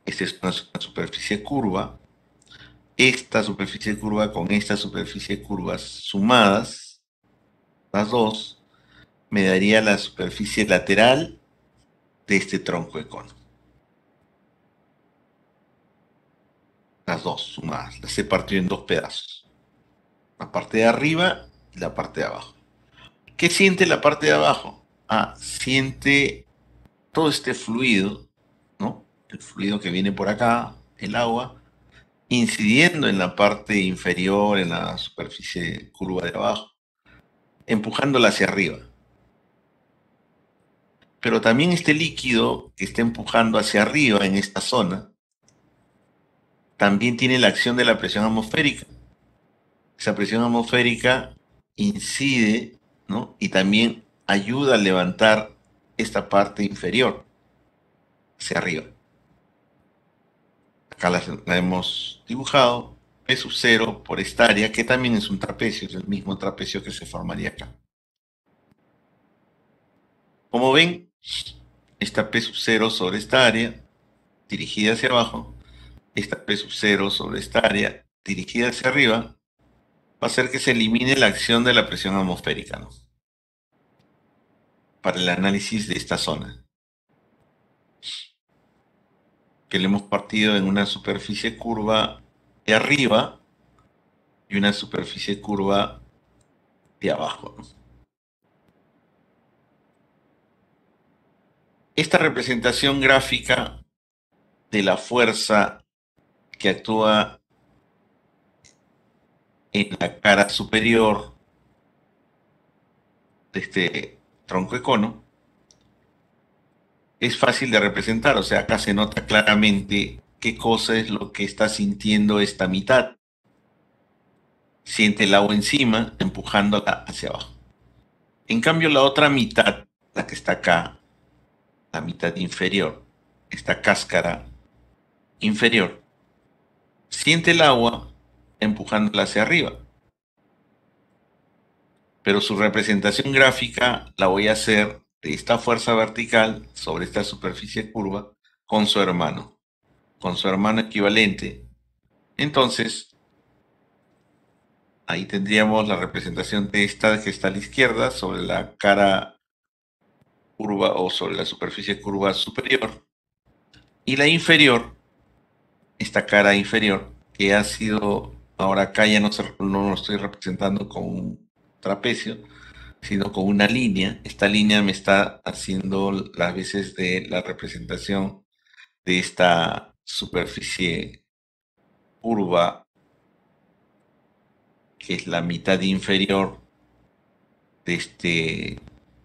Esta es una superficie curva. Esta superficie curva con esta superficie curva sumadas, las dos, me daría la superficie lateral de este tronco de cono. Las dos sumadas, las he partido en dos pedazos. La parte de arriba y la parte de abajo. ¿Qué siente la parte de abajo? Ah, siente todo este fluido, ¿no? El fluido que viene por acá, el agua, incidiendo en la parte inferior, en la superficie curva de abajo, empujándola hacia arriba. Pero también este líquido que está empujando hacia arriba en esta zona, también tiene la acción de la presión atmosférica. Esa presión atmosférica incide, ¿no? Y también ayuda a levantar esta parte inferior hacia arriba. Acá la hemos dibujado, P sub 0 por esta área, que también es un trapecio, es el mismo trapecio que se formaría acá. Como ven, esta P sub 0 sobre esta área, dirigida hacia abajo, esta P sub 0 sobre esta área, dirigida hacia arriba, va a hacer que se elimine la acción de la presión atmosférica, ¿no? Para el análisis de esta zona, que le hemos partido en una superficie curva de arriba y una superficie curva de abajo, ¿no? Esta representación gráfica de la fuerza que actúa en la cara superior de este tronco de cono es fácil de representar, o sea, acá se nota claramente qué cosa es lo que está sintiendo esta mitad. Siente el agua encima, empujándola hacia abajo. En cambio, la otra mitad, la que está acá, la mitad inferior, esta cáscara inferior, siente el agua empujándola hacia arriba. Pero su representación gráfica la voy a hacer de esta fuerza vertical sobre esta superficie curva con su hermano equivalente. Entonces, ahí tendríamos la representación de esta que está a la izquierda sobre la cara curva o sobre la superficie curva superior, y la inferior, esta cara inferior, que ha sido, ahora acá ya no lo estoy representando con un trapecio, sino con una línea. Esta línea me está haciendo las veces de la representación de esta superficie curva, que es la mitad inferior de este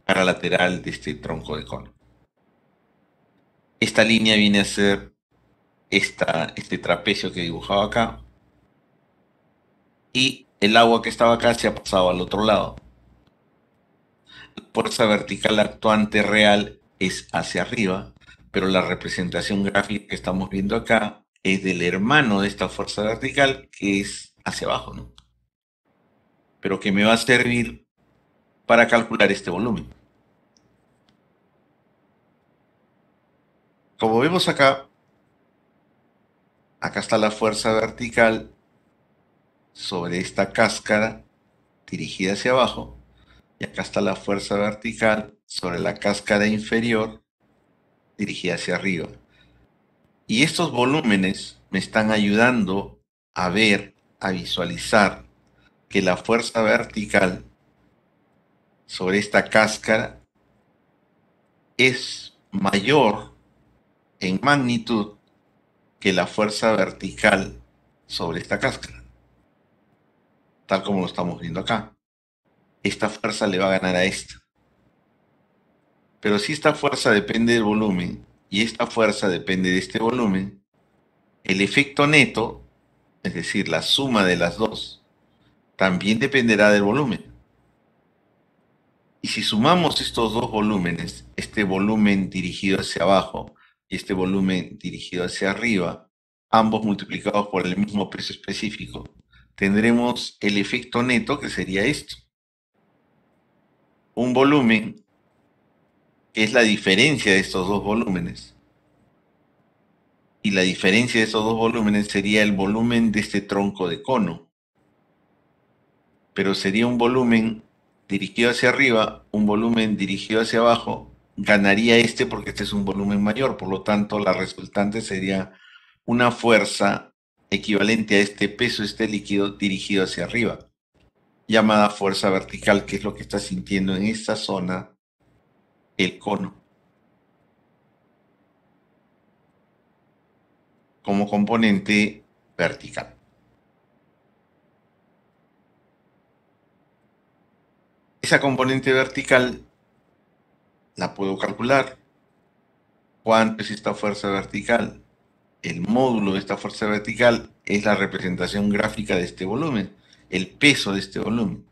cara lateral de este tronco de cono. Esta línea viene a ser este trapecio que dibujaba acá, y el agua que estaba acá se ha pasado al otro lado. La fuerza vertical actuante real es hacia arriba, pero la representación gráfica que estamos viendo acá es del hermano de esta fuerza vertical, que es hacia abajo, ¿no? Pero que me va a servir para calcular este volumen. Como vemos acá, acá está la fuerza vertical sobre esta cáscara dirigida hacia abajo, y acá está la fuerza vertical sobre la cáscara inferior dirigida hacia arriba. Y estos volúmenes me están ayudando a ver, a visualizar que la fuerza vertical sobre esta cáscara es mayor en magnitud que la fuerza vertical sobre esta cáscara, tal como lo estamos viendo acá. Esta fuerza le va a ganar a esta. Pero si esta fuerza depende del volumen y esta fuerza depende de este volumen, el efecto neto, es decir, la suma de las dos, también dependerá del volumen. Y si sumamos estos dos volúmenes, este volumen dirigido hacia abajo y este volumen dirigido hacia arriba, ambos multiplicados por el mismo peso específico, tendremos el efecto neto, que sería esto. Un volumen que es la diferencia de estos dos volúmenes. Y la diferencia de estos dos volúmenes sería el volumen de este tronco de cono. Pero sería un volumen dirigido hacia arriba, un volumen dirigido hacia abajo, ganaría este porque este es un volumen mayor, por lo tanto la resultante sería una fuerza equivalente a este peso, este líquido dirigido hacia arriba, llamada fuerza vertical, que es lo que está sintiendo en esta zona el cono, como componente vertical. Esa componente vertical la puedo calcular. ¿Cuánto es esta fuerza vertical? El módulo de esta fuerza vertical es la representación gráfica de este volumen, el peso de este volumen.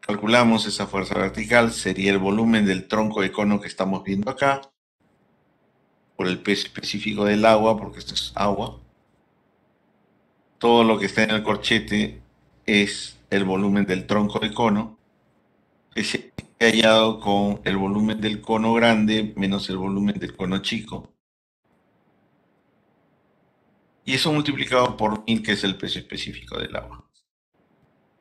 Calculamos esa fuerza vertical, sería el volumen del tronco de cono que estamos viendo acá, por el peso específico del agua, porque esto es agua. Todo lo que está en el corchete es el volumen del tronco de cono, que se ha hallado con el volumen del cono grande menos el volumen del cono chico. Y eso multiplicado por 1000, que es el peso específico del agua.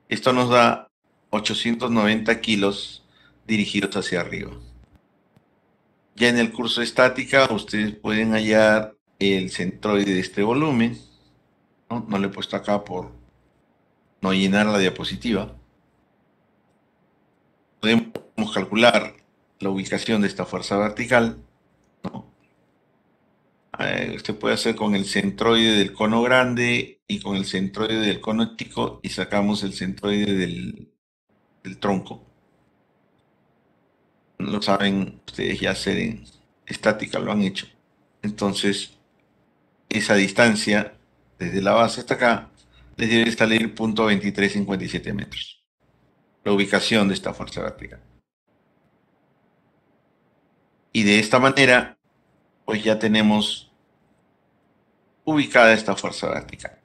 Esto nos da 890 kilos dirigidos hacia arriba. Ya en el curso de estática ustedes pueden hallar el centroide de este volumen. No lo he puesto acá por no llenar la diapositiva. Podemos calcular la ubicación de esta fuerza vertical, ¿no? Usted puede hacer con el centroide del cono grande y con el centroide del cono chico, y sacamos el centroide del tronco. Lo saben ustedes ya hacer en estática, lo han hecho. Entonces, esa distancia desde la base hasta acá les debe salir 0.2357 metros. La ubicación de esta fuerza vertical. Y de esta manera, pues ya tenemos ubicada esta fuerza vertical.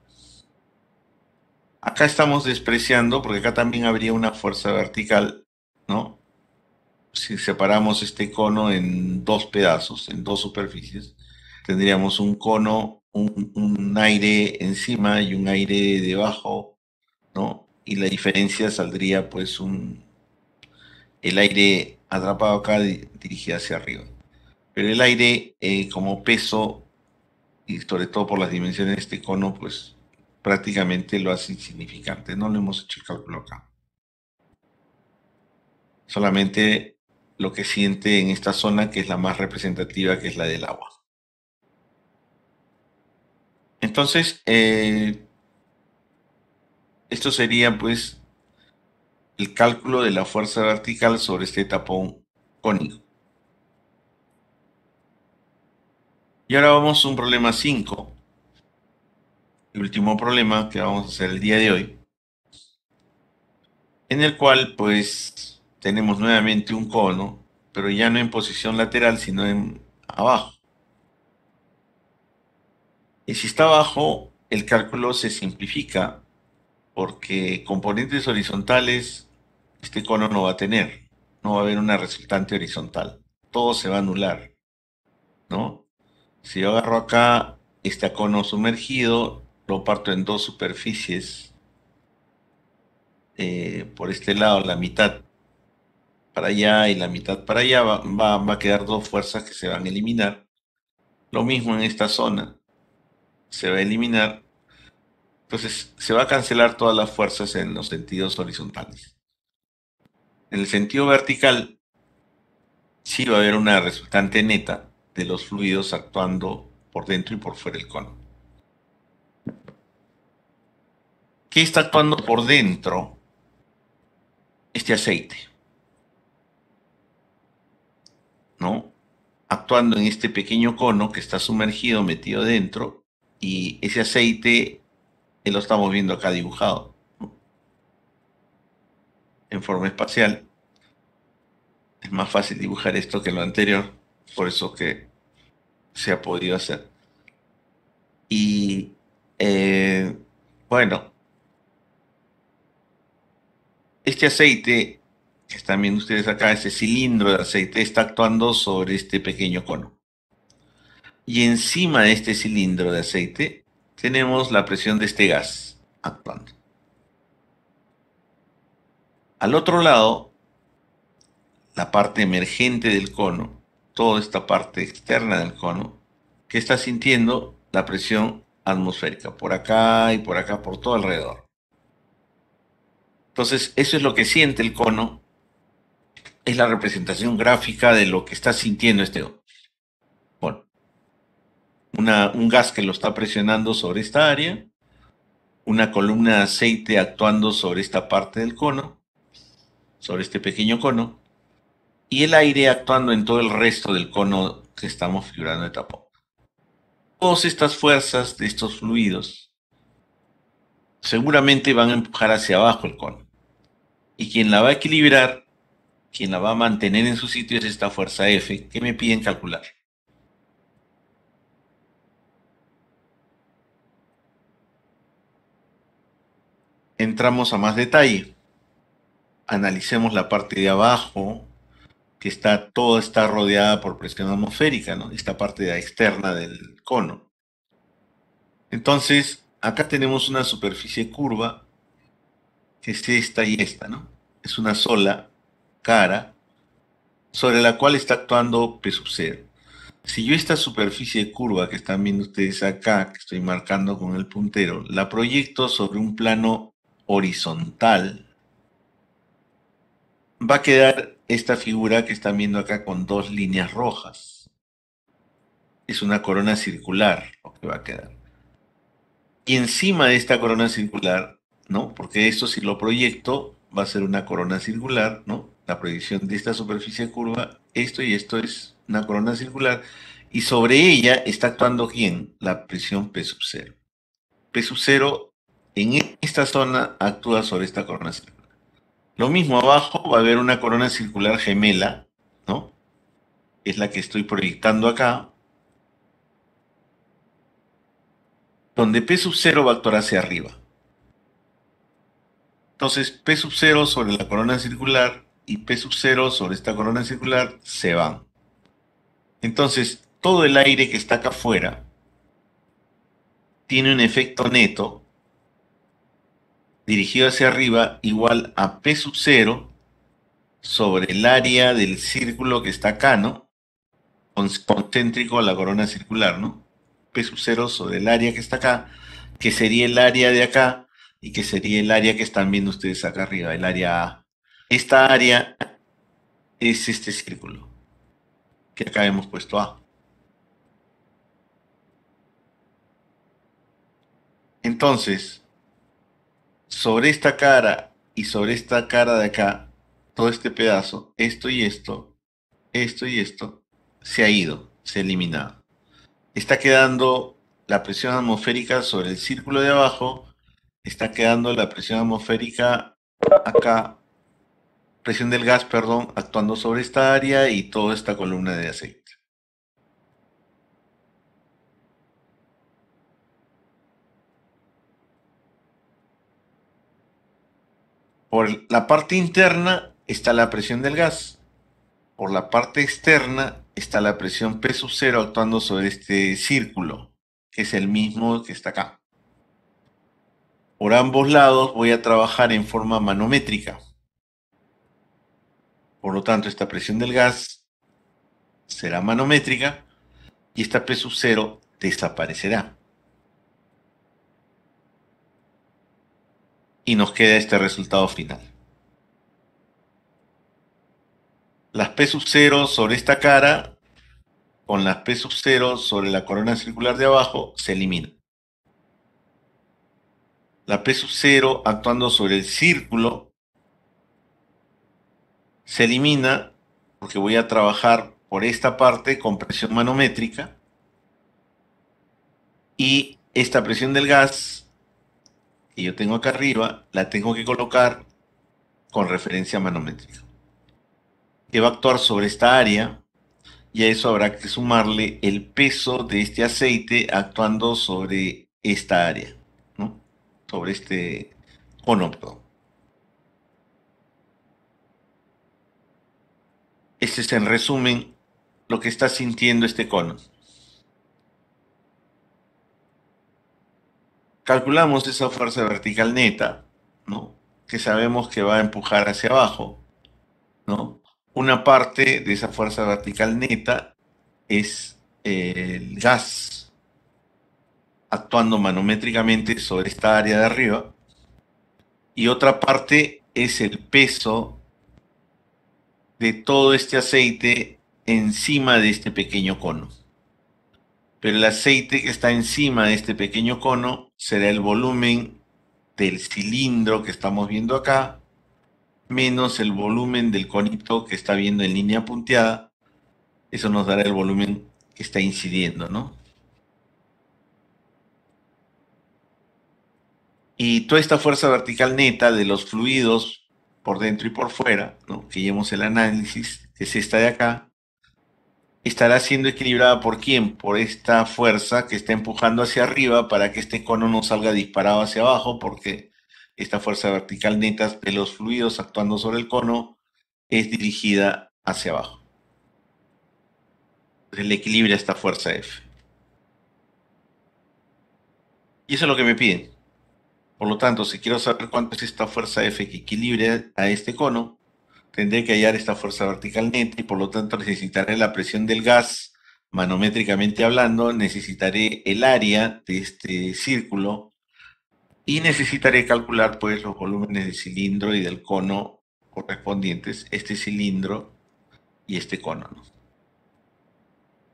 Acá estamos despreciando, porque acá también habría una fuerza vertical, ¿no? Si separamos este cono en dos pedazos, en dos superficies, tendríamos un cono, un aire encima y un aire debajo, ¿no? Y la diferencia saldría pues el aire atrapado acá dirigido hacia arriba. Pero el aire como peso, y sobre todo por las dimensiones de este cono, pues prácticamente lo hace insignificante. No le hemos hecho el cálculo acá. Solamente lo que siente en esta zona, que es la más representativa, que es la del agua. Entonces, esto sería pues el cálculo de la fuerza vertical sobre este tapón cónico. Y ahora vamos a un problema 5, el último problema que vamos a hacer el día de hoy, en el cual pues tenemos nuevamente un cono, pero ya no en posición lateral, sino en abajo. Y si está abajo, el cálculo se simplifica porque componentes horizontales este cono no va a tener, no va a haber una resultante horizontal, todo se va a anular, ¿no? Si yo agarro acá este cono sumergido, lo parto en dos superficies, por este lado la mitad para allá y la mitad para allá, va a quedar dos fuerzas que se van a eliminar. Lo mismo en esta zona, se va a eliminar. Entonces se va a cancelar todas las fuerzas en los sentidos horizontales. En el sentido vertical, sí va a haber una resultante neta de los fluidos actuando por dentro y por fuera del cono. ¿Qué está actuando por dentro? Este aceite, ¿no? Actuando en este pequeño cono que está sumergido, metido dentro, y ese aceite lo estamos viendo acá dibujado, ¿no? En forma espacial. Es más fácil dibujar esto que lo anterior, por eso que se ha podido hacer. Y bueno, este aceite que están viendo ustedes acá, este cilindro de aceite, está actuando sobre este pequeño cono. Y encima de este cilindro de aceite tenemos la presión de este gas actuando. Al otro lado, la parte emergente del cono, toda esta parte externa del cono, que está sintiendo la presión atmosférica, por acá y por acá, por todo alrededor. Entonces, eso es lo que siente el cono, es la representación gráfica de lo que está sintiendo este cono. Un gas que lo está presionando sobre esta área, una columna de aceite actuando sobre esta parte del cono, sobre este pequeño cono, y el aire actuando en todo el resto del cono que estamos figurando de tapón. Todas estas fuerzas de estos fluidos seguramente van a empujar hacia abajo el cono. Y quien la va a equilibrar, quien la va a mantener en su sitio es esta fuerza F que me piden calcular. Entramos a más detalle. Analicemos la parte de abajo, que toda está rodeada por presión atmosférica, ¿no? Esta parte externa del cono. Entonces, acá tenemos una superficie curva, que es esta y esta, ¿no? Es una sola cara sobre la cual está actuando P sub 0. Si yo esta superficie curva que están viendo ustedes acá, que estoy marcando con el puntero, la proyecto sobre un plano horizontal, va a quedar esta figura que están viendo acá con dos líneas rojas. Es una corona circular lo que va a quedar. Y encima de esta corona circular, ¿no? Porque esto si lo proyecto va a ser una corona circular, ¿no? La proyección de esta superficie curva, esto y esto es una corona circular. Y sobre ella está actuando ¿quién? La presión P sub 0. P sub 0 en esta zona actúa sobre esta corona circular. Lo mismo abajo va a haber una corona circular gemela, ¿no? Es la que estoy proyectando acá, donde P sub 0 va a actuar hacia arriba. Entonces, P sub 0 sobre la corona circular y P sub 0 sobre esta corona circular se van. Entonces, todo el aire que está acá afuera tiene un efecto neto dirigido hacia arriba igual a P sub 0 sobre el área del círculo que está acá, ¿no? Concéntrico a la corona circular, ¿no? P sub 0 sobre el área que está acá, que sería el área de acá y que sería el área que están viendo ustedes acá arriba, el área A. Esta área es este círculo que acá hemos puesto A. Entonces, sobre esta cara y sobre esta cara de acá, todo este pedazo, esto y esto, se ha ido, se ha eliminado. está quedando la presión atmosférica sobre el círculo de abajo, está quedando la presión atmosférica acá, presión del gas, perdón, actuando sobre esta área y toda esta columna de aceite. Por la parte interna está la presión del gas. Por la parte externa está la presión P sub 0 actuando sobre este círculo, que es el mismo que está acá. Por ambos lados voy a trabajar en forma manométrica. Por lo tanto, esta presión del gas será manométrica y esta P sub 0 desaparecerá. Y nos queda este resultado final. Las P sub 0 sobre esta cara con las P sub 0 sobre la corona circular de abajo se eliminan. La P sub 0 actuando sobre el círculo se elimina porque voy a trabajar por esta parte con presión manométrica y esta presión del gas que yo tengo acá arriba la tengo que colocar con referencia manométrica, que va a actuar sobre esta área y a eso habrá que sumarle el peso de este aceite actuando sobre esta área, ¿no? Sobre este cono, perdón. Este es en resumen lo que está sintiendo este cono. Calculamos esa fuerza vertical neta, ¿no? Que sabemos que va a empujar hacia abajo, ¿no? Una parte de esa fuerza vertical neta es el gas actuando manométricamente sobre esta área de arriba y otra parte es el peso de todo este aceite encima de este pequeño cono. Pero el aceite que está encima de este pequeño cono será el volumen del cilindro que estamos viendo acá, menos el volumen del conito que está viendo en línea punteada. Eso nos dará el volumen que está incidiendo, ¿no? Y toda esta fuerza vertical neta de los fluidos por dentro y por fuera, ¿no? Que llevamos el análisis, que es esta de acá, estará siendo equilibrada por quién? Por esta fuerza que está empujando hacia arriba para que este cono no salga disparado hacia abajo, porque esta fuerza vertical neta de los fluidos actuando sobre el cono es dirigida hacia abajo. Entonces le equilibra esta fuerza F. Y eso es lo que me piden. Por lo tanto, si quiero saber cuánto es esta fuerza F que equilibre a este cono, tendré que hallar esta fuerza vertical neta y por lo tanto necesitaré la presión del gas, manométricamente hablando, necesitaré el área de este círculo y necesitaré calcular pues los volúmenes del cilindro y del cono correspondientes, este cilindro y este cono, ¿no?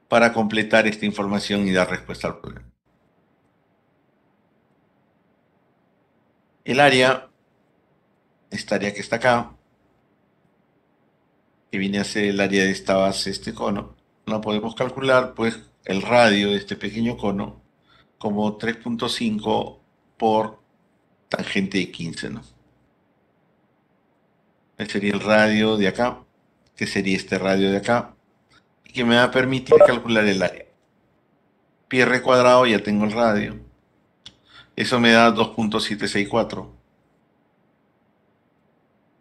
Para completar esta información y dar respuesta al problema. El área, esta área que está acá, que viene a ser el área de esta base, este cono, la podemos calcular pues el radio de este pequeño cono como 3.5 por tangente de 15, ¿no? Ese sería el radio de acá, que sería este radio de acá, y que me va a permitir calcular el área. Pi r cuadrado, ya tengo el radio. Eso me da 2.764.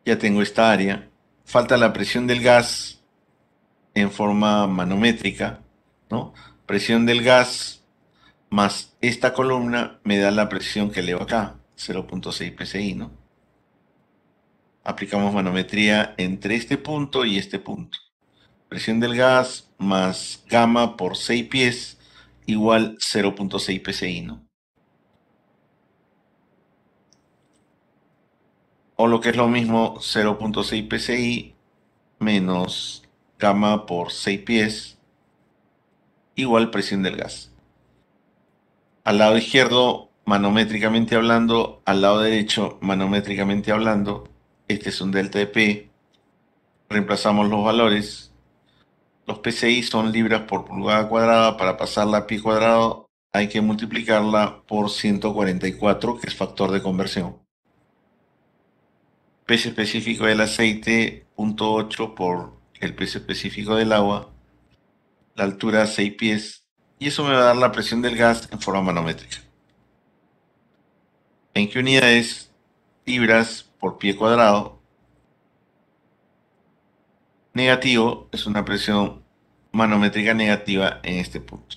Ya tengo esta área. Falta la presión del gas en forma manométrica, ¿no? Presión del gas más esta columna me da la presión que elevo acá, 0.6 psi, ¿no? Aplicamos manometría entre este punto y este punto. Presión del gas más gamma por 6 pies igual 0.6 psi, ¿no? O lo que es lo mismo, 0.6 psi menos gamma por 6 pies igual presión del gas. Al lado izquierdo, manométricamente hablando, al lado derecho, manométricamente hablando, este es un delta de P. Reemplazamos los valores Los PSI son libras por pulgada cuadrada. Para pasarla a pie cuadrado hay que multiplicarla por 144, que es factor de conversión. Peso específico del aceite, 0.8 por el peso específico del agua, la altura 6 pies, y eso me va a dar la presión del gas en forma manométrica. ¿En qué unidades? Libras por pie cuadrado. Negativo es una presión manométrica negativa en este punto.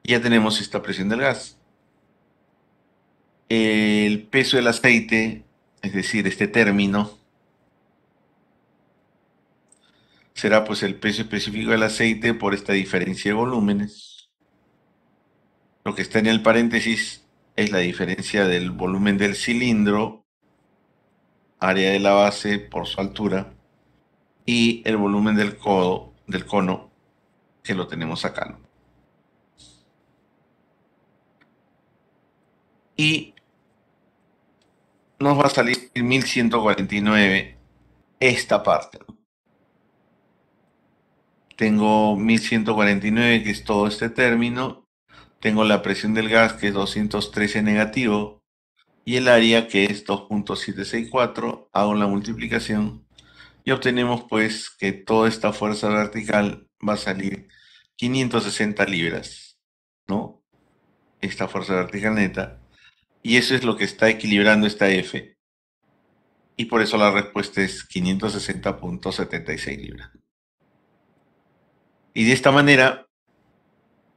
Ya tenemos esta presión del gas. El peso del aceite, es decir, este término, será pues el peso específico del aceite por esta diferencia de volúmenes. Lo que está en el paréntesis es la diferencia del volumen del cilindro, área de la base por su altura, y el volumen del cono, que lo tenemos acá, ¿no? Y nos va a salir 1149 esta parte. Tengo 1149, que es todo este término. Tengo la presión del gas, que es 213 negativo, y el área, que es 2.764. Hago la multiplicación y obtenemos pues que toda esta fuerza vertical va a salir 560 libras, ¿no? Esta fuerza vertical neta. Y eso es lo que está equilibrando esta F. Y por eso la respuesta es 560.76 libras. Y de esta manera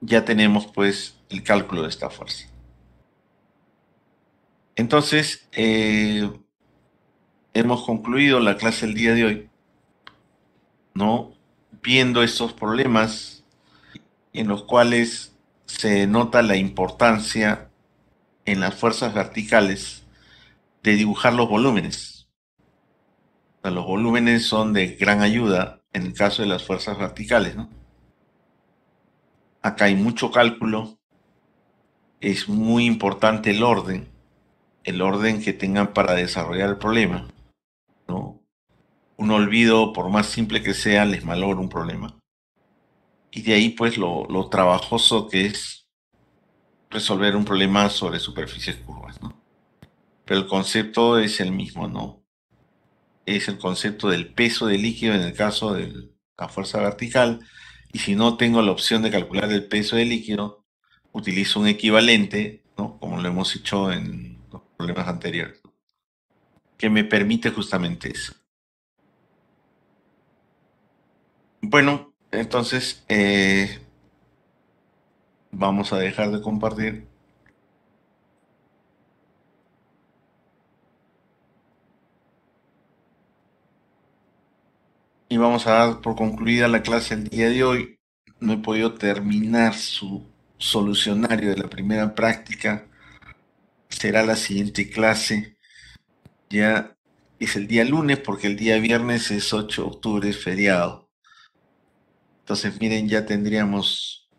ya tenemos pues el cálculo de esta fuerza. Entonces, hemos concluido la clase el día de hoy, ¿no? Viendo estos problemas en los cuales se nota la importancia en las fuerzas verticales de dibujar los volúmenes. O sea, los volúmenes son de gran ayuda en el caso de las fuerzas verticales, ¿no? Acá hay mucho cálculo, es muy importante el orden que tengan para desarrollar el problema, ¿no? Un olvido, por más simple que sea, les malogra un problema. Y de ahí pues lo trabajoso que es resolver un problema sobre superficies curvas, ¿no? Pero el concepto es el mismo, ¿no? Es el concepto del peso del líquido en el caso de la fuerza vertical, y si no tengo la opción de calcular el peso del líquido, utilizo un equivalente, ¿no? Como lo hemos hecho en los problemas anteriores, ¿no? Que me permite justamente eso. Bueno, entonces vamos a dejar de compartir y vamos a dar por concluida la clase el día de hoy. No he podido terminar su solucionario de la primera práctica. Será la siguiente clase. Ya es el día lunes, porque el día viernes es 8 de octubre, es feriado. Entonces, miren, ya tendríamos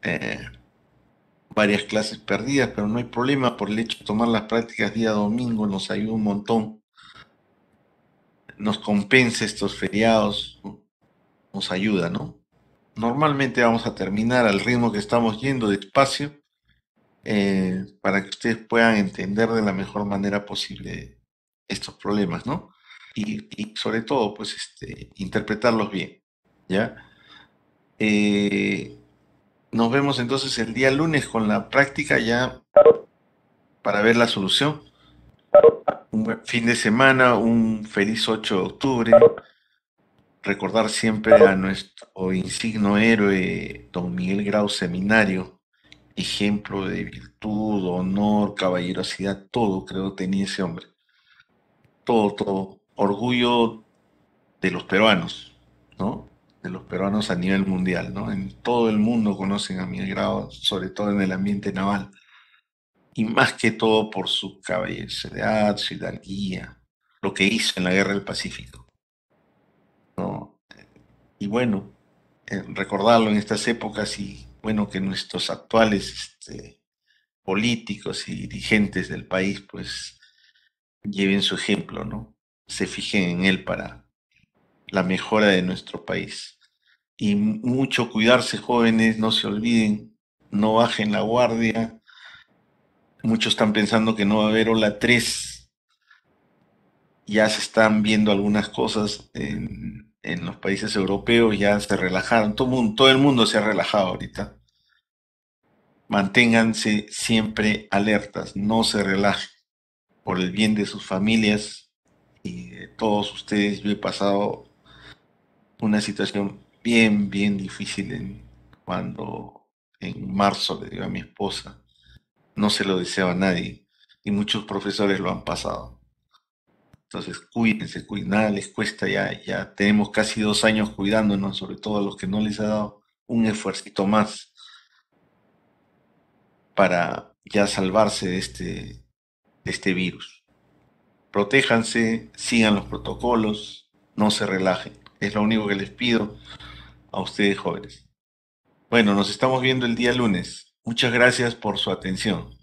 varias clases perdidas, pero no hay problema por el hecho de tomar las prácticas día domingo, nos ayuda un montón. Nos compensa estos feriados, nos ayuda, ¿no? Normalmente vamos a terminar al ritmo que estamos yendo, despacio, para que ustedes puedan entender de la mejor manera posible estos problemas, ¿no? Y sobre todo, pues, interpretarlos bien, ¿ya? Eh, Nos vemos entonces el día lunes con la práctica ya para ver la solución. Un buen fin de semana, un feliz 8 de octubre. Recordar siempre a nuestro insigno héroe, don Miguel Grau Seminario, ejemplo de virtud, honor, caballerosidad, todo creo tenía ese hombre. Todo, todo. Orgullo de los peruanos, ¿no? De los peruanos a nivel mundial, ¿no? En todo el mundo conocen a Miguel Grau, sobre todo en el ambiente naval. Y más que todo por su caballerosidad, su hidalguía, lo que hizo en la Guerra del Pacífico, ¿no? Y bueno, recordarlo en estas épocas, y bueno, que nuestros actuales políticos y dirigentes del país pues lleven su ejemplo, ¿no? Se fijen en él la mejora de nuestro país. Y mucho cuidarse, jóvenes, no se olviden, no bajen la guardia. Muchos están pensando que no va a haber ola 3. Ya se están viendo algunas cosas en los países europeos, ya se relajaron, todo el mundo se ha relajado ahorita. Manténganse siempre alertas, no se relajen por el bien de sus familias y de todos ustedes. Yo he pasado una situación bien, bien difícil cuando en marzo le digo a mi esposa, no se lo deseo a nadie y muchos profesores lo han pasado. Entonces, cuídense, nada les cuesta ya tenemos casi 2 años cuidándonos, sobre todo a los que no les ha dado un esfuercito más para ya salvarse de este virus. Protéjanse, sigan los protocolos, no se relajen. Es lo único que les pido a ustedes jóvenes. Bueno, nos estamos viendo el día lunes. Muchas gracias por su atención.